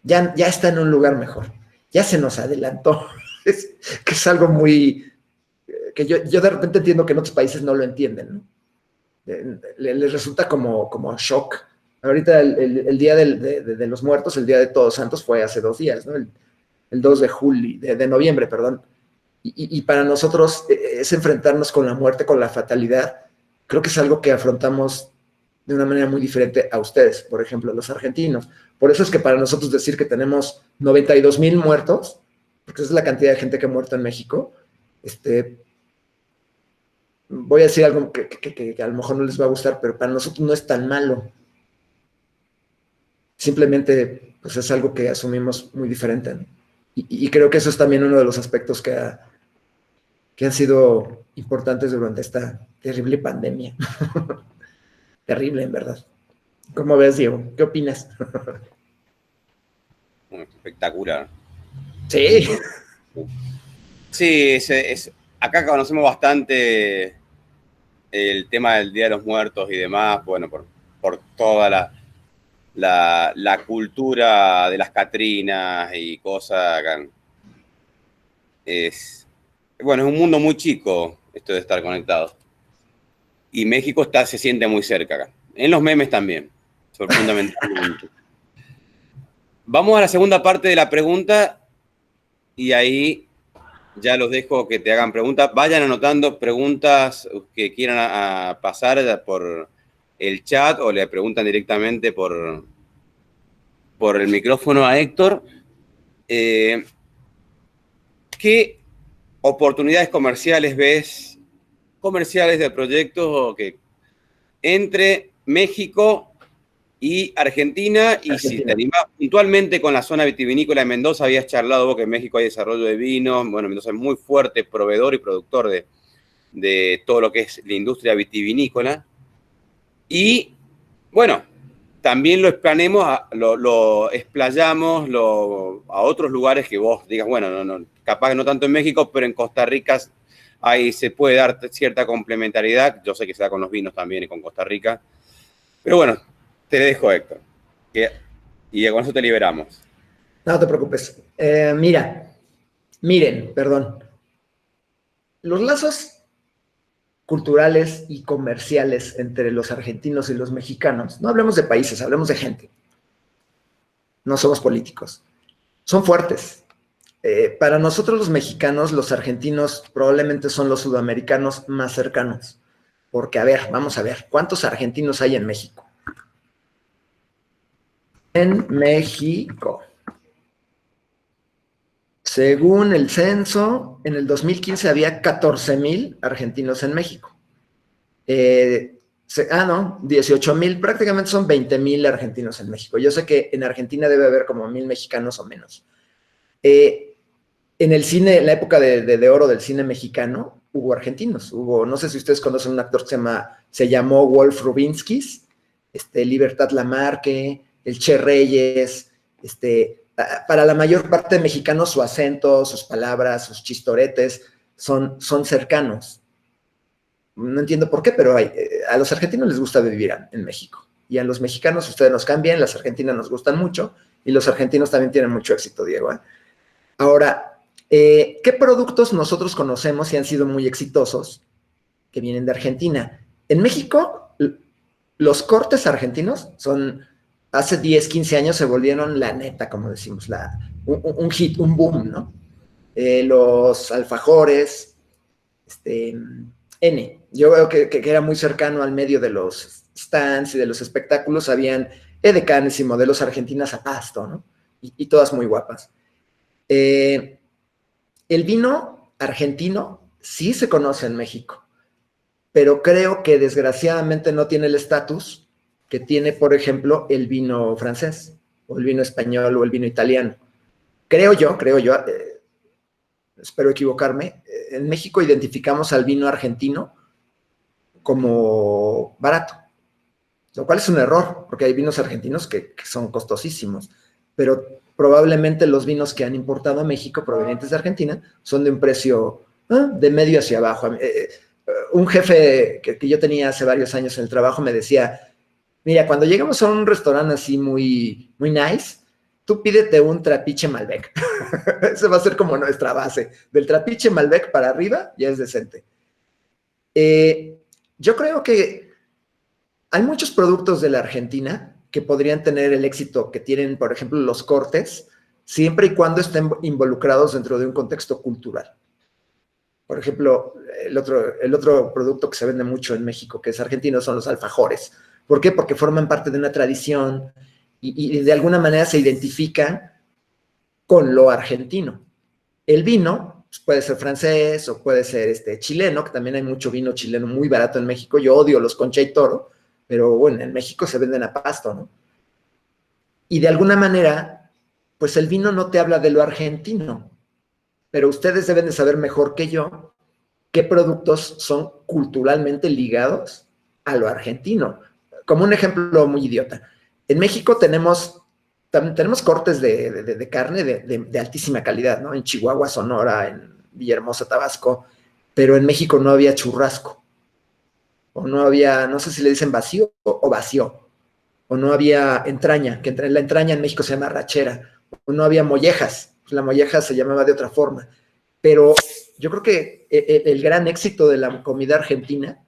Speaker 2: ya está en un lugar mejor, ya se nos adelantó. Que es algo muy, que yo de repente entiendo que en otros países no lo entienden, ¿no? Les resulta como shock. Ahorita el día de los muertos, el día de Todos Santos fue hace 2 días, ¿no? El 2 de julio, de noviembre, perdón. Y para nosotros es enfrentarnos con la muerte, con la fatalidad. Creo que es algo que afrontamos de una manera muy diferente a ustedes, por ejemplo, los argentinos. Por eso es que para nosotros decir que tenemos 92,000 muertos, porque esa es la cantidad de gente que ha muerto en México, voy a decir algo que a lo mejor no les va a gustar, pero para nosotros no es tan malo. Simplemente pues es algo que asumimos muy diferente, ¿no? Y creo que eso es también uno de los aspectos que han sido importantes durante esta terrible pandemia. Terrible, en verdad. ¿Cómo ves, Diego? ¿Qué opinas?
Speaker 1: Espectacular.
Speaker 2: Sí.
Speaker 1: Sí, acá conocemos bastante el tema del Día de los Muertos y demás, bueno, por toda la cultura de las Catrinas y cosas acá. Bueno, es un mundo muy chico esto de estar conectado. Y México se siente muy cerca acá. En los memes también, fundamentalmente. Vamos a la segunda parte de la pregunta y ahí ya los dejo que te hagan preguntas. Vayan anotando preguntas que quieran pasar por el chat o le preguntan directamente por el micrófono a Héctor. ¿Qué oportunidades comerciales ves, comerciales de proyectos que entre México y Argentina? Y si te animás puntualmente con la zona vitivinícola de Mendoza, habías charlado vos que en México hay desarrollo de vinos. Bueno, Mendoza es muy fuerte proveedor y productor de todo lo que es la industria vitivinícola. Y bueno, también lo explayamos a otros lugares que vos digas, bueno, no, capaz que no tanto en México, pero en Costa Rica ahí se puede dar cierta complementariedad. Yo sé que se da con los vinos también y con Costa Rica. Pero bueno, te dejo, Héctor. Y con eso te liberamos.
Speaker 2: No te preocupes. Miren, perdón. Los lazos culturales y comerciales entre los argentinos y los mexicanos, no hablemos de países, hablemos de gente, no somos políticos, son fuertes. Para nosotros los mexicanos, los argentinos probablemente son los sudamericanos más cercanos, porque a ver, vamos a ver, ¿cuántos argentinos hay en México? En México. Según el censo, en el 2015 había 14,000 argentinos en México. No, 18,000, prácticamente son 20,000 argentinos en México. Yo sé que en Argentina debe haber como 1,000 mexicanos o menos. En el cine, en la época de oro del cine mexicano, hubo argentinos. No sé si ustedes conocen un actor que se llamó Wolf Rubinsky, Libertad Lamarque, el Che Reyes, para la mayor parte de mexicanos su acento, sus palabras, sus chistoretes son cercanos. No entiendo por qué, pero a los argentinos les gusta vivir en México. Y a los mexicanos ustedes nos cambian, las argentinas nos gustan mucho, y los argentinos también tienen mucho éxito, Diego. Ahora, ¿qué productos nosotros conocemos y han sido muy exitosos que vienen de Argentina? En México, los cortes argentinos hace 10, 15 años se volvieron la neta, como decimos, un hit, un boom, ¿no? Los alfajores, yo veo que era muy cercano al medio de los stands y de los espectáculos, habían edecanes y modelos argentinas a pasto, ¿no? Y todas muy guapas. El vino argentino sí se conoce en México, pero creo que desgraciadamente no tiene el estatus que tiene, por ejemplo, el vino francés, o el vino español, o el vino italiano. Creo yo, espero equivocarme, en México identificamos al vino argentino como barato, lo cual es un error, porque hay vinos argentinos que son costosísimos, pero probablemente los vinos que han importado a México provenientes de Argentina son de un precio de medio hacia abajo. Un jefe que yo tenía hace varios años en el trabajo me decía, mira, cuando llegamos a un restaurante así muy, muy nice, tú pídete un trapiche Malbec. Ese va a ser como nuestra base. Del trapiche Malbec para arriba ya es decente. Yo creo que hay muchos productos de la Argentina que podrían tener el éxito que tienen, por ejemplo, los cortes, siempre y cuando estén involucrados dentro de un contexto cultural. Por ejemplo, el otro producto que se vende mucho en México, que es argentino, son los alfajores. ¿Por qué? Porque forman parte de una tradición y de alguna manera se identifican con lo argentino. El vino pues puede ser francés o puede ser chileno, que también hay mucho vino chileno muy barato en México. Yo odio los Concha y Toro, pero bueno, en México se venden a pasto, ¿no? Y de alguna manera, pues el vino no te habla de lo argentino, pero ustedes deben de saber mejor que yo qué productos son culturalmente ligados a lo argentino. Como un ejemplo muy idiota. En México tenemos cortes de carne de altísima calidad, ¿no? En Chihuahua, Sonora, en Villahermosa, Tabasco, pero en México no había churrasco. O no había, no sé si le dicen vacío o vacío. O no había entraña, que la entraña en México se llama rachera. O no había mollejas, la molleja se llamaba de otra forma. Pero yo creo que el gran éxito de la comida argentina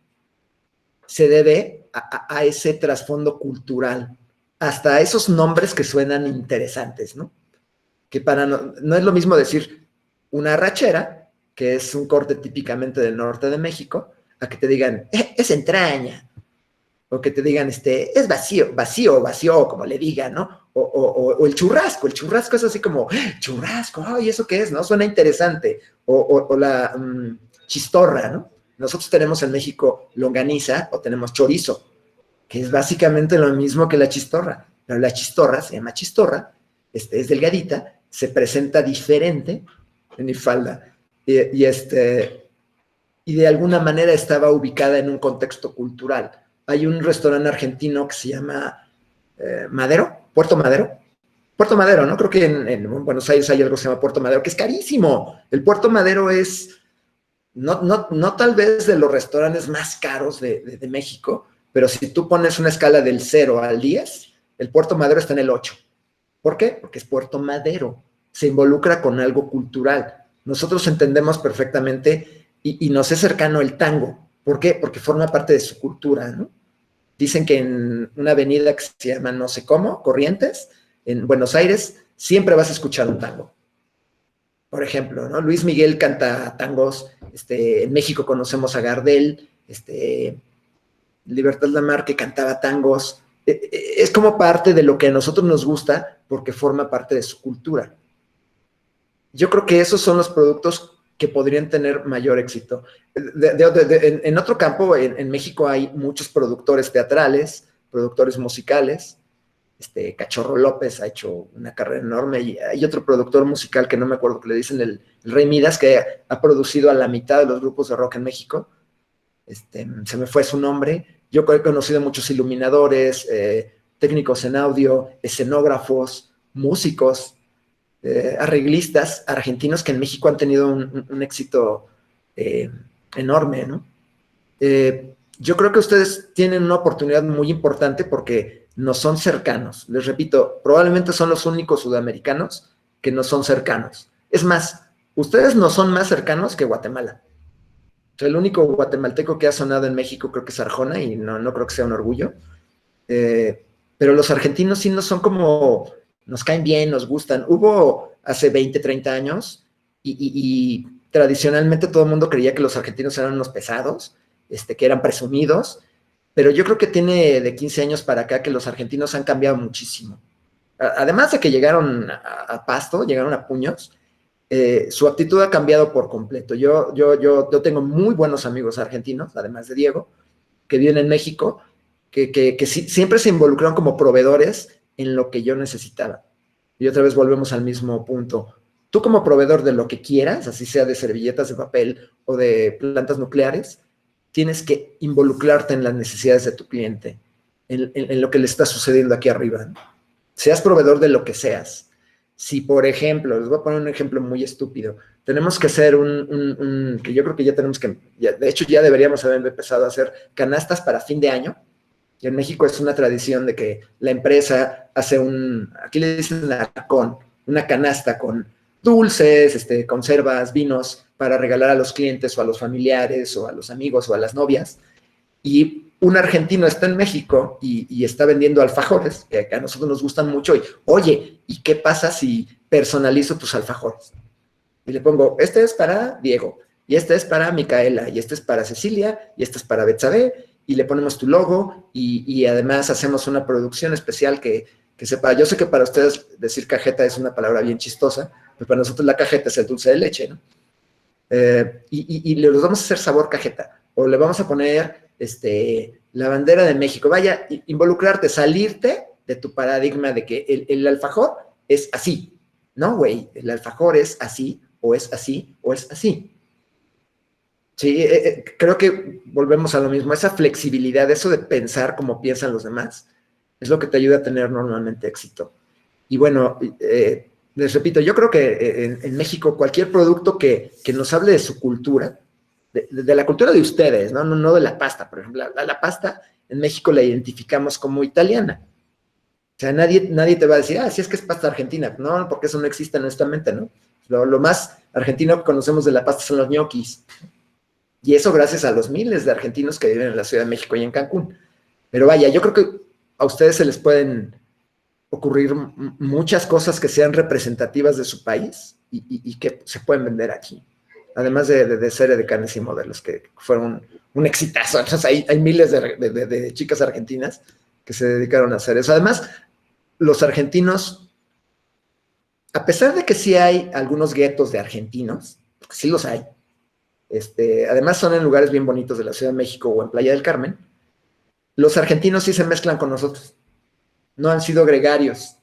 Speaker 2: se debe a ese trasfondo cultural, hasta esos nombres que suenan interesantes, ¿no? Que no es lo mismo decir una arrachera, que es un corte típicamente del norte de México, a que te digan, es entraña, o que te digan, es vacío, como le digan, ¿no? O el churrasco es así como, churrasco, ay, ¿eso qué es? ¿No? Suena interesante. O la chistorra, ¿no? Nosotros tenemos en México longaniza o tenemos chorizo, que es básicamente lo mismo que la chistorra, pero la chistorra se llama chistorra, es delgadita, se presenta diferente en mi falda, y de alguna manera estaba ubicada en un contexto cultural. Hay un restaurante argentino que se llama Puerto Madero, ¿no? Creo que en Buenos Aires hay algo que se llama Puerto Madero, que es carísimo. El Puerto Madero es, no tal vez de los restaurantes más caros de México, pero si tú pones una escala del 0 al 10, el Puerto Madero está en el 8. ¿Por qué? Porque es Puerto Madero, se involucra con algo cultural. Nosotros entendemos perfectamente y nos es cercano el tango. ¿Por qué? Porque forma parte de su cultura, ¿no? Dicen que en una avenida que se llama no sé cómo, Corrientes, en Buenos Aires, siempre vas a escuchar un tango. Por ejemplo, ¿no? Luis Miguel canta tangos, en México conocemos a Gardel, Libertad Lamarque cantaba tangos. Es como parte de lo que a nosotros nos gusta porque forma parte de su cultura. Yo creo que esos son los productos que podrían tener mayor éxito. En otro campo, en México hay muchos productores teatrales, productores musicales. Cachorro López ha hecho una carrera enorme y hay otro productor musical que no me acuerdo que le dicen el Rey Midas, que ha producido a la mitad de los grupos de rock en México. Se me fue su nombre. Yo he conocido muchos iluminadores, técnicos en audio, escenógrafos, músicos, arreglistas argentinos que en México han tenido un éxito enorme, ¿no? Yo creo que ustedes tienen una oportunidad muy importante porque nos son cercanos. Les repito, probablemente son los únicos sudamericanos que nos son cercanos. Es más, ustedes no son más cercanos que Guatemala. O sea, el único guatemalteco que ha sonado en México creo que es Arjona y no creo que sea un orgullo. Pero los argentinos sí nos son como, nos caen bien, nos gustan. Hubo hace 20, 30 años y tradicionalmente todo el mundo creía que los argentinos eran unos pesados, que eran presumidos, pero yo creo que tiene de 15 años para acá que los argentinos han cambiado muchísimo. Además de que llegaron a pasto, llegaron a puños, su actitud ha cambiado por completo. Yo tengo muy buenos amigos argentinos, además de Diego, que viven en México, que siempre se involucraron como proveedores en lo que yo necesitaba. Y otra vez volvemos al mismo punto. Tú como proveedor de lo que quieras, así sea de servilletas de papel o de plantas nucleares, tienes que involucrarte en las necesidades de tu cliente, en lo que le está sucediendo aquí arriba. Seas proveedor de lo que seas. Si, por ejemplo, les voy a poner un ejemplo muy estúpido, tenemos que hacer que yo creo que ya tenemos que, de hecho ya deberíamos haber empezado a hacer canastas para fin de año. Y en México es una tradición de que la empresa hace aquí le dicen una canasta con dulces, conservas, vinos, para regalar a los clientes o a los familiares o a los amigos o a las novias. Y un argentino está en México y está vendiendo alfajores, que a nosotros nos gustan mucho. Y, oye, ¿y qué pasa si personalizo tus alfajores? Y le pongo, este es para Diego, y este es para Micaela, y este es para Cecilia, y este es para Betsabe, y le ponemos tu logo, y además hacemos una producción especial que sepa. Yo sé que para ustedes decir cajeta es una palabra bien chistosa, pero para nosotros la cajeta es el dulce de leche, ¿no? Y le vamos a hacer sabor cajeta, o le vamos a poner la bandera de México. Vaya, involucrarte, salirte de tu paradigma de que el alfajor es así. No, güey, el alfajor es así, o es así, o es así. Sí, creo que volvemos a lo mismo. Esa flexibilidad, eso de pensar como piensan los demás, es lo que te ayuda a tener normalmente éxito. Y bueno, les repito, yo creo que en México cualquier producto que nos hable de su cultura, de la cultura de ustedes, no de la pasta, por ejemplo. La pasta en México la identificamos como italiana. O sea, nadie te va a decir, sí es que es pasta argentina. No, porque eso no existe en nuestra mente, ¿no? Lo más argentino que conocemos de la pasta son los ñoquis. Y eso gracias a los miles de argentinos que viven en la Ciudad de México y en Cancún. Pero vaya, yo creo que a ustedes se les pueden ocurrir muchas cosas que sean representativas de su país y que se pueden vender aquí. Además de serie de carnes y modelos que fueron un exitazo. Entonces hay miles de chicas argentinas que se dedicaron a hacer eso. Además, los argentinos, a pesar de que sí hay algunos guetos de argentinos, porque sí los hay, además son en lugares bien bonitos de la Ciudad de México o en Playa del Carmen, los argentinos sí se mezclan con nosotros. No han sido gregarios.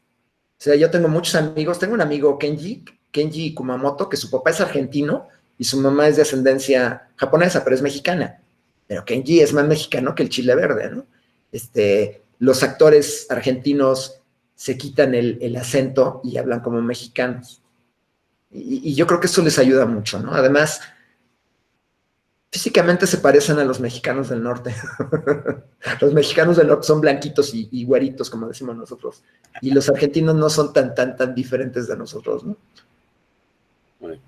Speaker 2: O sea, yo tengo muchos amigos. Tengo un amigo, Kenji Kumamoto, que su papá es argentino y su mamá es de ascendencia japonesa, pero es mexicana. Pero Kenji es más mexicano que el chile verde, ¿no? Los actores argentinos se quitan el acento y hablan como mexicanos. Y yo creo que eso les ayuda mucho, ¿no? Además, Físicamente se parecen a los mexicanos del norte. Los mexicanos del norte son blanquitos y güeritos, como decimos nosotros. Y los argentinos no son tan diferentes de nosotros, ¿no?
Speaker 1: Bueno,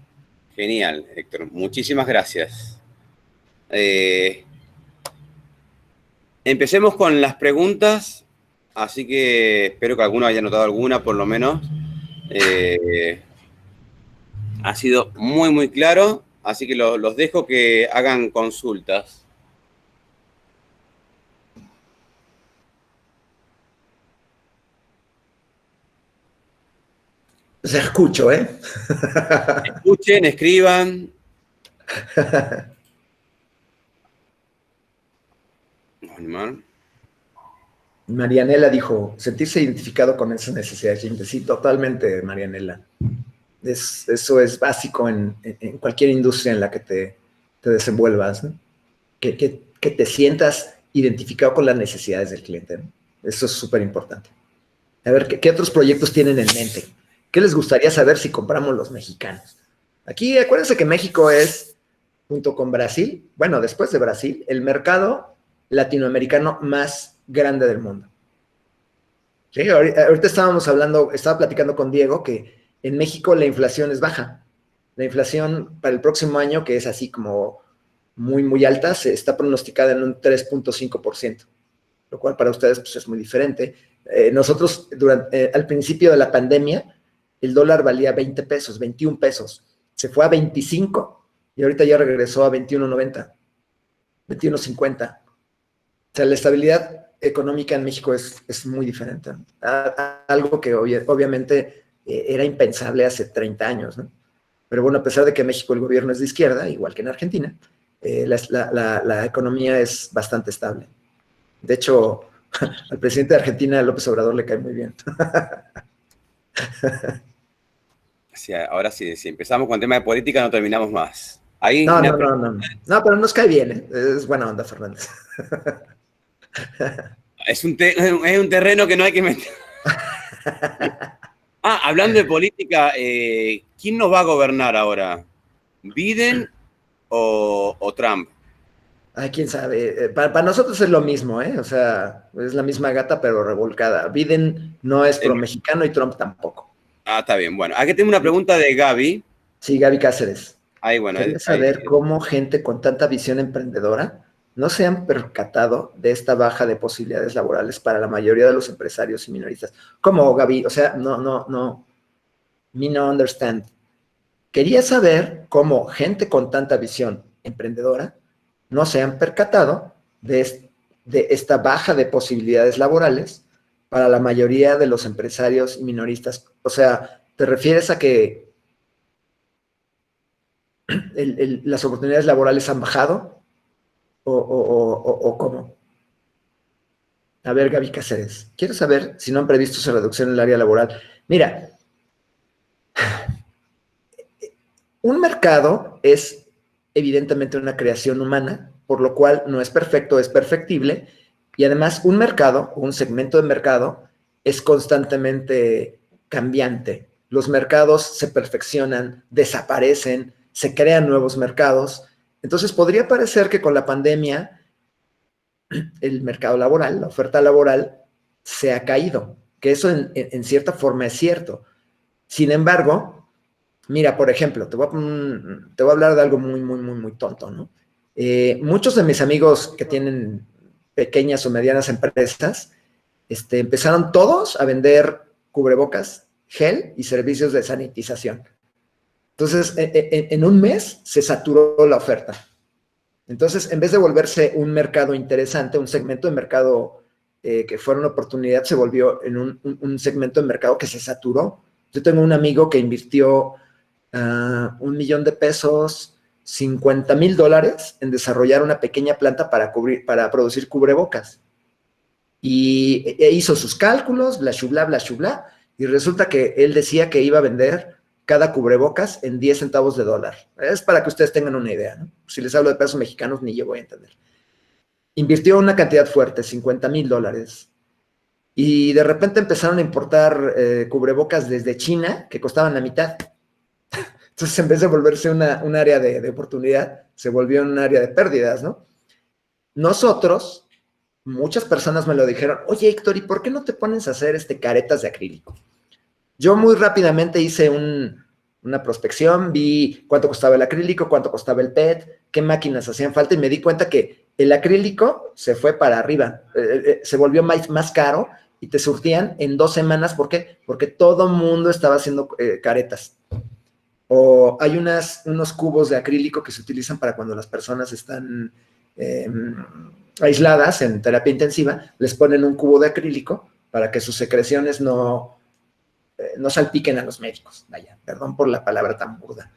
Speaker 1: genial, Héctor. Muchísimas gracias. Empecemos con las preguntas, así que espero que alguno haya notado alguna, por lo menos. Ha sido muy claro, así que los dejo que hagan consultas.
Speaker 2: Se escucho, ¿eh?
Speaker 1: Escuchen, escriban.
Speaker 2: Marianela dijo, sentirse identificado con esas necesidades. Sí, totalmente, Marianela. Eso es básico en cualquier industria en la que te desenvuelvas, ¿no? Que te sientas identificado con las necesidades del cliente, ¿no? Eso es súper importante. A ver, ¿qué otros proyectos tienen en mente? ¿Qué les gustaría saber si compramos los mexicanos? Aquí, acuérdense que México es, junto con Brasil, bueno, después de Brasil, el mercado latinoamericano más grande del mundo. Sí, ahorita estaba platicando con Diego que en México la inflación es baja. La inflación para el próximo año, que es así como muy alta, se está pronosticada en un 3.5%, lo cual para ustedes pues, es muy diferente. Nosotros, al principio de la pandemia, el dólar valía 20 pesos, 21 pesos. Se fue a 25 y ahorita ya regresó a 21.90, 21.50. O sea, la estabilidad económica en México es muy diferente. Algo que obviamente era impensable hace 30 años, ¿no? Pero bueno, a pesar de que en México el gobierno es de izquierda, igual que en Argentina, la economía es bastante estable. De hecho, al presidente de Argentina, López Obrador, le cae muy bien.
Speaker 1: Sí, ahora sí, si empezamos con el tema de política no terminamos más. Ahí
Speaker 2: No, pero nos cae bien, ¿eh? Es buena onda, Fernández.
Speaker 1: es un terreno que no hay que meter. Hablando de política, ¿quién nos va a gobernar ahora? ¿Biden o Trump?
Speaker 2: Ay, quién sabe. Para nosotros es lo mismo, ¿eh? O sea, es la misma gata, pero revolcada. Biden no es pro-mexicano y Trump tampoco.
Speaker 1: Está bien. Bueno, aquí tengo una pregunta de Gaby.
Speaker 2: Sí, Gaby Cáceres.
Speaker 1: Ahí, bueno.
Speaker 2: Quería saber cómo gente con tanta visión emprendedora no se han percatado de esta baja de posibilidades laborales para la mayoría de los empresarios y minoristas. ¿Cómo, Gaby? O sea, me no understand. Quería saber cómo gente con tanta visión emprendedora no se han percatado de esta baja de posibilidades laborales para la mayoría de los empresarios y minoristas. O sea, ¿te refieres a que las oportunidades laborales han bajado? ¿O cómo? A ver, Gaby Cáceres, quiero saber si no han previsto su reducción en el área laboral. Mira, un mercado es evidentemente una creación humana, por lo cual no es perfecto, es perfectible, y además un mercado, un segmento de mercado, es constantemente cambiante. Los mercados se perfeccionan, desaparecen, se crean nuevos mercados. Entonces podría parecer que con la pandemia el mercado laboral, la oferta laboral, se ha caído, que eso en cierta forma es cierto. Sin embargo, mira, por ejemplo, te voy a hablar de algo muy tonto, ¿no? Muchos de mis amigos que tienen pequeñas o medianas empresas, empezaron todos a vender cubrebocas, gel y servicios de sanitización. Entonces, en un mes se saturó la oferta. Entonces, en vez de volverse un mercado interesante, un segmento de mercado que fuera una oportunidad, se volvió en un segmento de mercado que se saturó. Yo tengo un amigo que invirtió $1 millón de pesos, $50,000 en desarrollar una pequeña planta para producir cubrebocas. Y hizo sus cálculos, bla, bla, y resulta que él decía que iba a vender cada cubrebocas en 10 centavos de dólar. Es para que ustedes tengan una idea, ¿no? Si les hablo de pesos mexicanos, ni yo voy a entender. Invirtió una cantidad fuerte, $50,000. Y de repente empezaron a importar cubrebocas desde China que costaban la mitad. Entonces, en vez de volverse un área de oportunidad, se volvió un área de pérdidas, ¿no? Nosotros, muchas personas me lo dijeron, oye, Héctor, ¿y por qué no te pones a hacer caretas de acrílico? Yo muy rápidamente hice una prospección, vi cuánto costaba el acrílico, cuánto costaba el PET, qué máquinas hacían falta y me di cuenta que el acrílico se fue para arriba, se volvió más caro y te surtían en 2 semanas. ¿Por qué? Porque todo mundo estaba haciendo caretas. O hay unos cubos de acrílico que se utilizan para cuando las personas están aisladas en terapia intensiva, les ponen un cubo de acrílico para que sus secreciones no salpiquen a los médicos. Vaya, perdón por la palabra tan burda.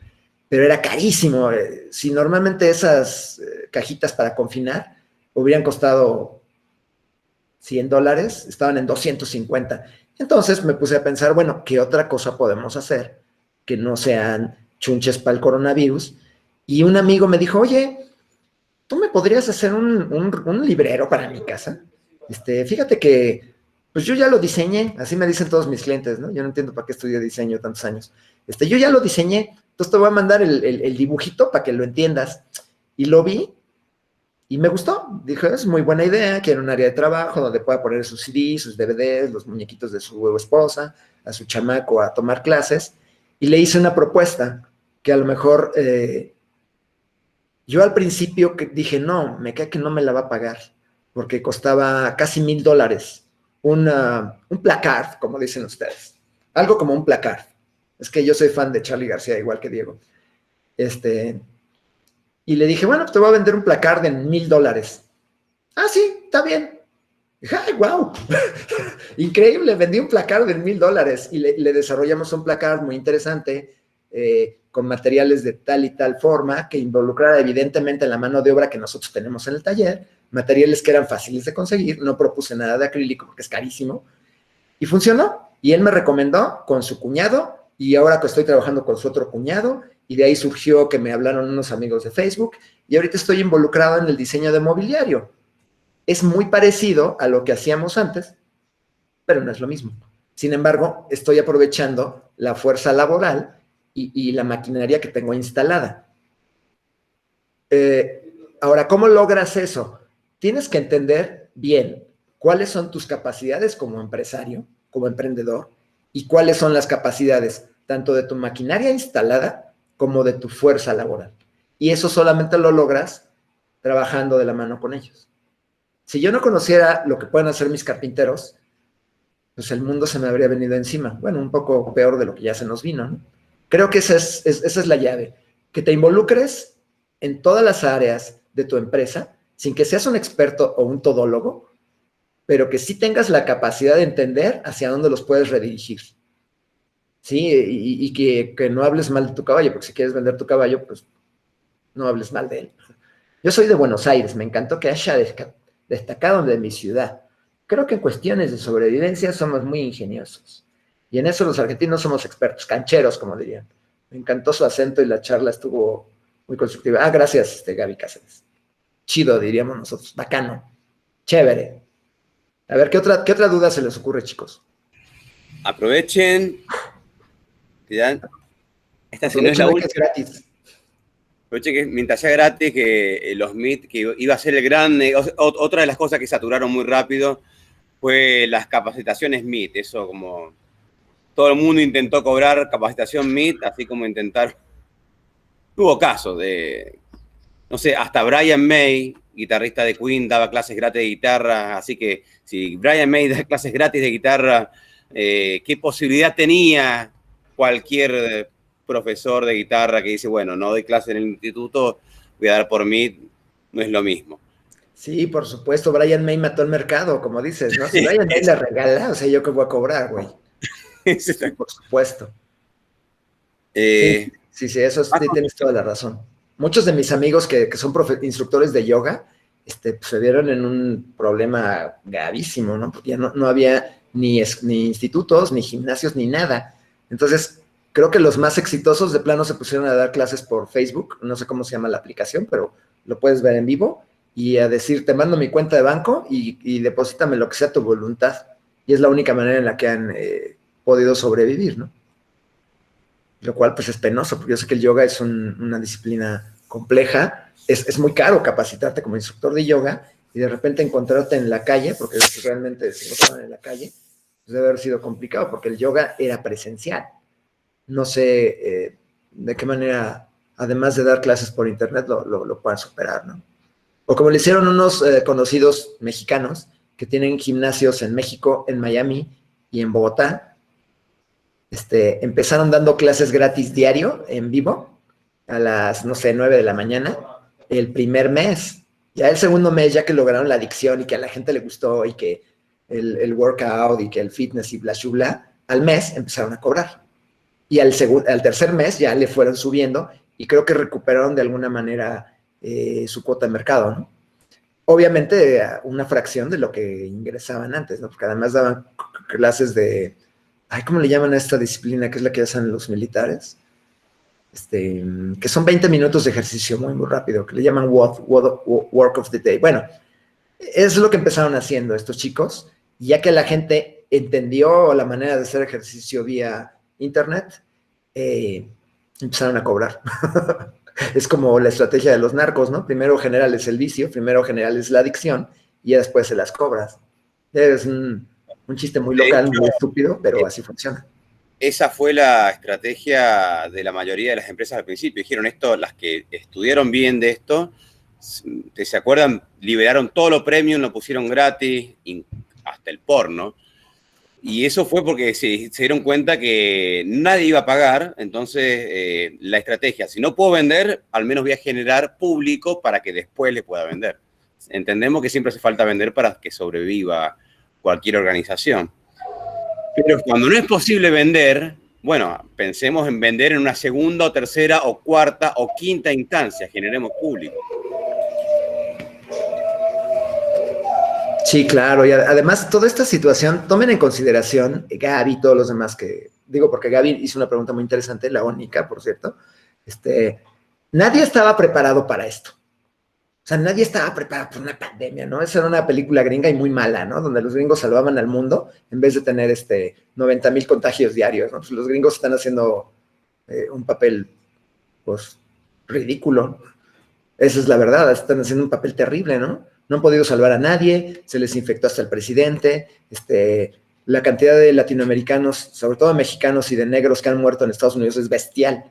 Speaker 2: Pero era carísimo. Si normalmente esas cajitas para confinar hubieran costado $100, estaban en 250. Entonces me puse a pensar, bueno, ¿qué otra cosa podemos hacer que no sean chunches para el coronavirus? Y un amigo me dijo, oye, ¿tú me podrías hacer un librero para mi casa? Fíjate que, pues yo ya lo diseñé, así me dicen todos mis clientes, ¿no? Yo no entiendo para qué estudié diseño tantos años. Yo ya lo diseñé, entonces te voy a mandar el dibujito para que lo entiendas. Y lo vi y me gustó. Dije, es muy buena idea, quiero un área de trabajo donde pueda poner sus CDs, sus DVDs, los muñequitos de su esposa, a su chamaco a tomar clases. Y le hice una propuesta que a lo mejor yo al principio dije, no, me cae que no me la va a pagar, porque costaba casi $1,000 un placard, como dicen ustedes. Algo como un placard. Es que yo soy fan de Charly García, igual que Diego. Y le dije, bueno, pues te voy a vender un placard de $1,000. Ah, sí, está bien. Dije, ay, wow. Increíble, vendí un placard de $1,000 y le desarrollamos un placard muy interesante, con materiales de tal y tal forma, que involucrara evidentemente la mano de obra que nosotros tenemos en el taller, materiales que eran fáciles de conseguir, no propuse nada de acrílico porque es carísimo, y funcionó. Y él me recomendó con su cuñado, y ahora que estoy trabajando con su otro cuñado, y de ahí surgió que me hablaron unos amigos de Facebook, y ahorita estoy involucrado en el diseño de mobiliario. Es muy parecido a lo que hacíamos antes, pero no es lo mismo. Sin embargo, estoy aprovechando la fuerza laboral y la maquinaria que tengo instalada. Ahora, ¿cómo logras eso? Tienes que entender bien cuáles son tus capacidades como empresario, como emprendedor, y cuáles son las capacidades tanto de tu maquinaria instalada como de tu fuerza laboral. Y eso solamente lo logras trabajando de la mano con ellos. Si yo no conociera lo que pueden hacer mis carpinteros, pues el mundo se me habría venido encima. Bueno, un poco peor de lo que ya se nos vino, ¿no? Creo que esa es la llave. Que te involucres en todas las áreas de tu empresa, sin que seas un experto o un todólogo, pero que sí tengas la capacidad de entender hacia dónde los puedes redirigir. Sí, y que no hables mal de tu caballo, porque si quieres vender tu caballo, pues no hables mal de él. Yo soy de Buenos Aires, me encantó que haya destacado de mi ciudad. Creo que en cuestiones de sobrevivencia somos muy ingeniosos. Y en eso los argentinos somos expertos, cancheros, como dirían. Me encantó su acento y la charla estuvo muy constructiva. Ah, gracias, Gaby Cáceres. Chido, diríamos nosotros. Bacano. Chévere. A ver, ¿qué otra duda se les ocurre, chicos?
Speaker 1: Aprovechen. Esta si no es la última. Es gratis. Aprovechen que mientras sea gratis, que los Meet, que iba a ser el grande. Otra de las cosas que saturaron muy rápido fue las capacitaciones Meet. Eso como todo el mundo intentó cobrar capacitación Meet, así como intentar. Hubo casos de, no sé, hasta Brian May, guitarrista de Queen, daba clases gratis de guitarra. Así que si Brian May da clases gratis de guitarra, ¿qué posibilidad tenía cualquier profesor de guitarra que dice, bueno, no doy clases en el instituto, voy a dar por Meet? No es lo mismo.
Speaker 2: Sí, por supuesto, Brian May mató el mercado, como dices, ¿no? Si Brian May le regala, o sea, ¿yo qué voy a cobrar, güey? Sí, por supuesto. Sí, eso tienes toda la razón. Muchos de mis amigos que son instructores de yoga, pues, se vieron en un problema gravísimo, ¿no? Porque ya no había ni institutos, ni gimnasios, ni nada. Entonces, creo que los más exitosos de plano se pusieron a dar clases por Facebook, no sé cómo se llama la aplicación, pero lo puedes ver en vivo, y a decir, te mando mi cuenta de banco y deposítame lo que sea tu voluntad. Y es la única manera en la que han podido sobrevivir, ¿no? lo cual pues es penoso, porque yo sé que el yoga es una disciplina compleja, es muy caro capacitarte como instructor de yoga y de repente encontrarte en la calle, porque realmente se encontraban en la calle, pues debe haber sido complicado, porque el yoga era presencial. No sé de qué manera, además de dar clases por internet, lo puedan superar, ¿no? O como le hicieron unos conocidos mexicanos que tienen gimnasios en México, en Miami y en Bogotá. Empezaron dando clases gratis diario, en vivo, a las, no sé, 9 de la mañana, el primer mes. Ya el segundo mes, ya que lograron la adicción y que a la gente le gustó y que el workout y que el fitness y bla, bla, al mes empezaron a cobrar. Y al tercer mes ya le fueron subiendo y creo que recuperaron de alguna manera su cuota de mercado, ¿no? Obviamente una fracción de lo que ingresaban antes, ¿no? Porque además daban clases de, ay, ¿cómo le llaman a esta disciplina que es la que hacen los militares? Que son 20 minutos de ejercicio muy, muy rápido, que le llaman work of the day. Bueno, es lo que empezaron haciendo estos chicos, ya que la gente entendió la manera de hacer ejercicio vía internet, empezaron a cobrar. Es como la estrategia de los narcos, ¿no? Primero generales el vicio, primero generales la adicción y ya después se las cobras. Es un chiste muy
Speaker 1: De
Speaker 2: local,
Speaker 1: hecho,
Speaker 2: muy estúpido, pero así funciona.
Speaker 1: esa fue la estrategia de la mayoría de las empresas al principio. Dijeron esto, las que estudiaron bien de esto, ¿se acuerdan? Liberaron todo lo premium, lo pusieron gratis, hasta el porno. Y eso fue porque se dieron cuenta que nadie iba a pagar, entonces la estrategia, si no puedo vender, al menos voy a generar público para que después le pueda vender. Entendemos que siempre hace falta vender para que sobreviva cualquier organización. Pero cuando no es posible vender, bueno, pensemos en vender en una segunda o tercera o cuarta o quinta instancia, generemos público.
Speaker 2: Sí, claro, y además toda esta situación, tomen en consideración Gaby y todos los demás que, digo porque Gaby hizo una pregunta muy interesante, la única, por cierto, nadie estaba preparado para esto. O sea, nadie estaba preparado por una pandemia, ¿no? Esa era una película gringa y muy mala, ¿no? Donde los gringos salvaban al mundo en vez de tener 90,000 contagios diarios, ¿no? Pues los gringos están haciendo un papel, pues, ridículo. Esa es la verdad, están haciendo un papel terrible, ¿no? No han podido salvar a nadie, se les infectó hasta el presidente, la cantidad de latinoamericanos, sobre todo mexicanos y de negros que han muerto en Estados Unidos es bestial.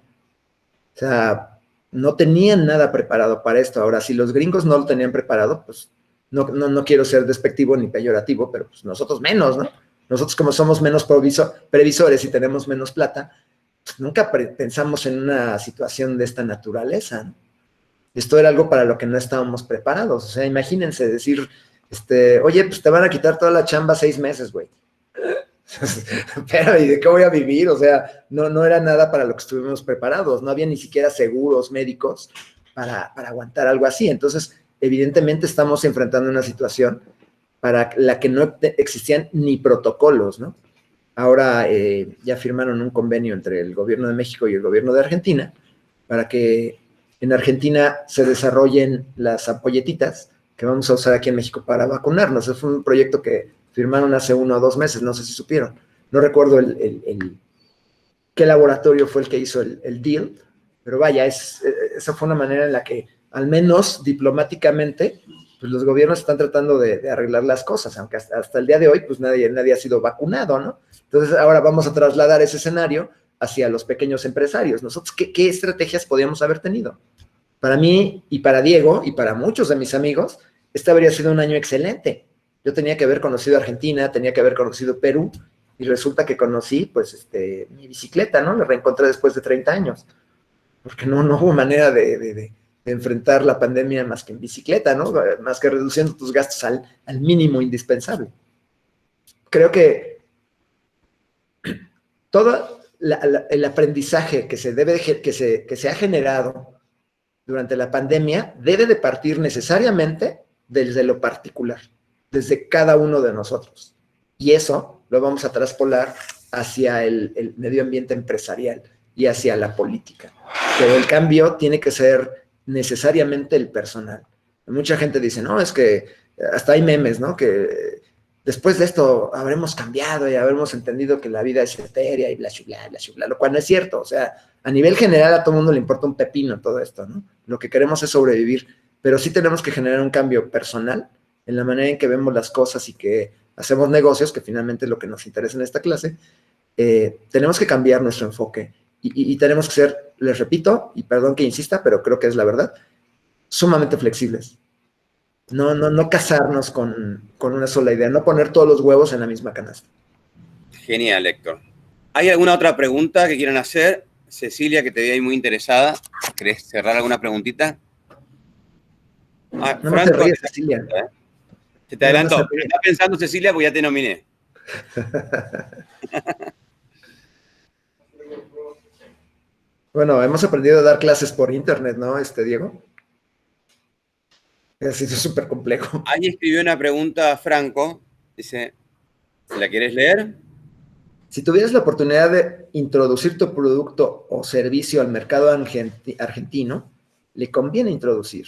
Speaker 2: O sea, no tenían nada preparado para esto. Ahora, si los gringos no lo tenían preparado, pues no quiero ser despectivo ni peyorativo, pero pues nosotros menos, ¿no? Nosotros como somos menos previsores y tenemos menos plata, pues nunca pensamos en una situación de esta naturaleza, ¿no? Esto era algo para lo que no estábamos preparados. O sea, imagínense decir, oye, pues te van a quitar toda la chamba 6 meses, güey. Pero, ¿y de qué voy a vivir? O sea, no era nada para lo que estuvimos preparados. No había ni siquiera seguros médicos para aguantar algo así. Entonces, evidentemente estamos enfrentando una situación para la que no existían ni protocolos, ¿no? Ahora ya firmaron un convenio entre el gobierno de México y el gobierno de Argentina para que en Argentina se desarrollen las ampolletitas que vamos a usar aquí en México para vacunarnos. Ese fue un proyecto que firmaron hace 1 o 2 meses, no sé si supieron. No recuerdo qué laboratorio fue el que hizo el deal, pero vaya, esa fue una manera en la que, al menos diplomáticamente, pues los gobiernos están tratando de arreglar las cosas, aunque hasta el día de hoy, pues nadie ha sido vacunado, ¿no? Entonces, ahora vamos a trasladar ese escenario hacia los pequeños empresarios. Nosotros, ¿qué estrategias podíamos haber tenido? Para mí y para Diego y para muchos de mis amigos, este habría sido un año excelente. Yo tenía que haber conocido Argentina, tenía que haber conocido Perú, y resulta que conocí, pues, mi bicicleta, ¿no? La reencontré después de 30 años, porque no hubo manera de enfrentar la pandemia más que en bicicleta, ¿no? Más que reduciendo tus gastos al mínimo indispensable. Creo que todo el aprendizaje que se ha generado durante la pandemia debe de partir necesariamente desde lo particular, desde cada uno de nosotros. Y eso lo vamos a traspolar hacia el medio ambiente empresarial y hacia la política. Pero el cambio tiene que ser necesariamente el personal. Mucha gente dice, no, es que hasta hay memes, ¿no? Que después de esto habremos cambiado y habremos entendido que la vida es etérea y bla, bla, bla, bla, lo cual no es cierto. O sea, a nivel general a todo el mundo le importa un pepino todo esto, ¿no? Lo que queremos es sobrevivir, pero sí tenemos que generar un cambio personal en la manera en que vemos las cosas y que hacemos negocios, que finalmente es lo que nos interesa en esta clase. Tenemos que cambiar nuestro enfoque y tenemos que ser, les repito, y perdón que insista, pero creo que es la verdad, sumamente flexibles. No casarnos con una sola idea, no poner todos los huevos en la misma canasta.
Speaker 1: Genial, Héctor. ¿Hay alguna otra pregunta que quieran hacer? Cecilia, que te vi ahí muy interesada. ¿Querés cerrar alguna preguntita?
Speaker 2: No Franco, te ríes, Cecilia.
Speaker 1: Se te adelantó. No estás pensando, Cecilia, porque ya te nominé.
Speaker 2: Bueno, hemos aprendido a dar clases por internet, ¿no, Diego? Ha sido súper complejo.
Speaker 1: Ahí escribió una pregunta Franco. Dice, ¿la quieres leer?
Speaker 2: Si tuvieras la oportunidad de introducir tu producto o servicio al mercado argentino, le conviene introducir.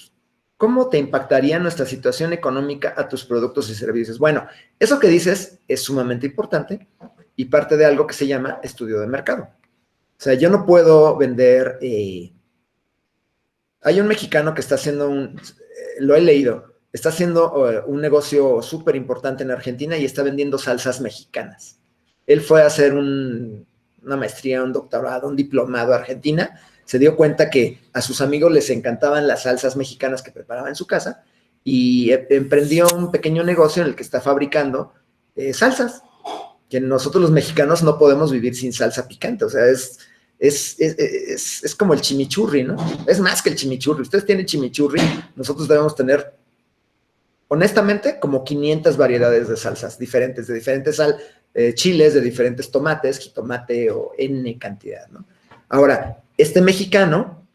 Speaker 2: ¿Cómo te impactaría nuestra situación económica a tus productos y servicios? Bueno, eso que dices es sumamente importante y parte de algo que se llama estudio de mercado. O sea, yo no puedo vender... Hay un mexicano que está haciendo lo he leído, está haciendo un negocio súper importante en Argentina y está vendiendo salsas mexicanas. Él fue a hacer una maestría, un doctorado, un diplomado a Argentina, se dio cuenta que a sus amigos les encantaban las salsas mexicanas que preparaba en su casa y emprendió un pequeño negocio en el que está fabricando salsas, que nosotros los mexicanos no podemos vivir sin salsa picante, o sea, es como el chimichurri, ¿no? Es más que el chimichurri. Ustedes tienen chimichurri, nosotros debemos tener, honestamente, como 500 variedades de salsas diferentes, de diferentes chiles, de diferentes tomates, jitomate o N cantidad, ¿no? Ahora, este mexicano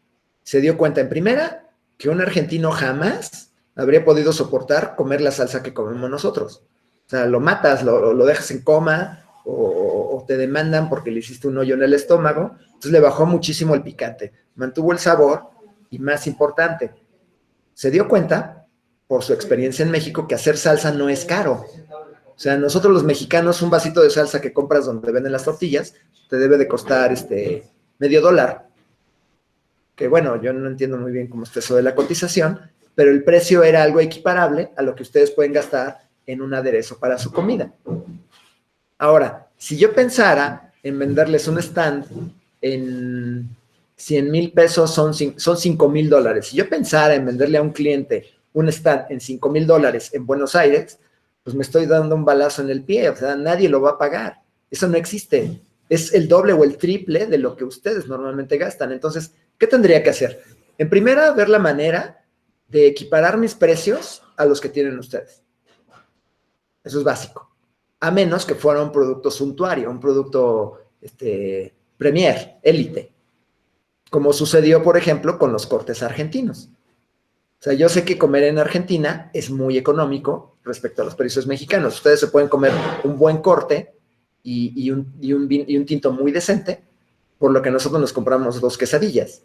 Speaker 2: se dio cuenta en primera que un argentino jamás habría podido soportar comer la salsa que comemos nosotros. O sea, lo matas, lo dejas en coma o te demandan porque le hiciste un hoyo en el estómago. Entonces le bajó muchísimo el picante, mantuvo el sabor y, más importante, se dio cuenta por su experiencia en México que hacer salsa no es caro. O sea, nosotros los mexicanos, un vasito de salsa que compras donde venden las tortillas te debe de costar $0.50. Que bueno, yo no entiendo muy bien cómo está eso de la cotización, pero el precio era algo equiparable a lo que ustedes pueden gastar en un aderezo para su comida. Ahora, si yo pensara en venderles un stand en 100,000 pesos, son $5,000. Si yo pensara en venderle a un cliente un stand en $5,000 en Buenos Aires, pues me estoy dando un balazo en el pie, o sea, nadie lo va a pagar. Eso no existe. Es el doble o el triple de lo que ustedes normalmente gastan. Entonces, ¿qué tendría que hacer? En primera, ver la manera de equiparar mis precios a los que tienen ustedes. Eso es básico. A menos que fuera un producto suntuario, un producto premier, élite, como sucedió, por ejemplo, con los cortes argentinos. O sea, yo sé que comer en Argentina es muy económico respecto a los precios mexicanos. Ustedes se pueden comer un buen corte y un tinto muy decente, por lo que nosotros nos compramos 2 quesadillas.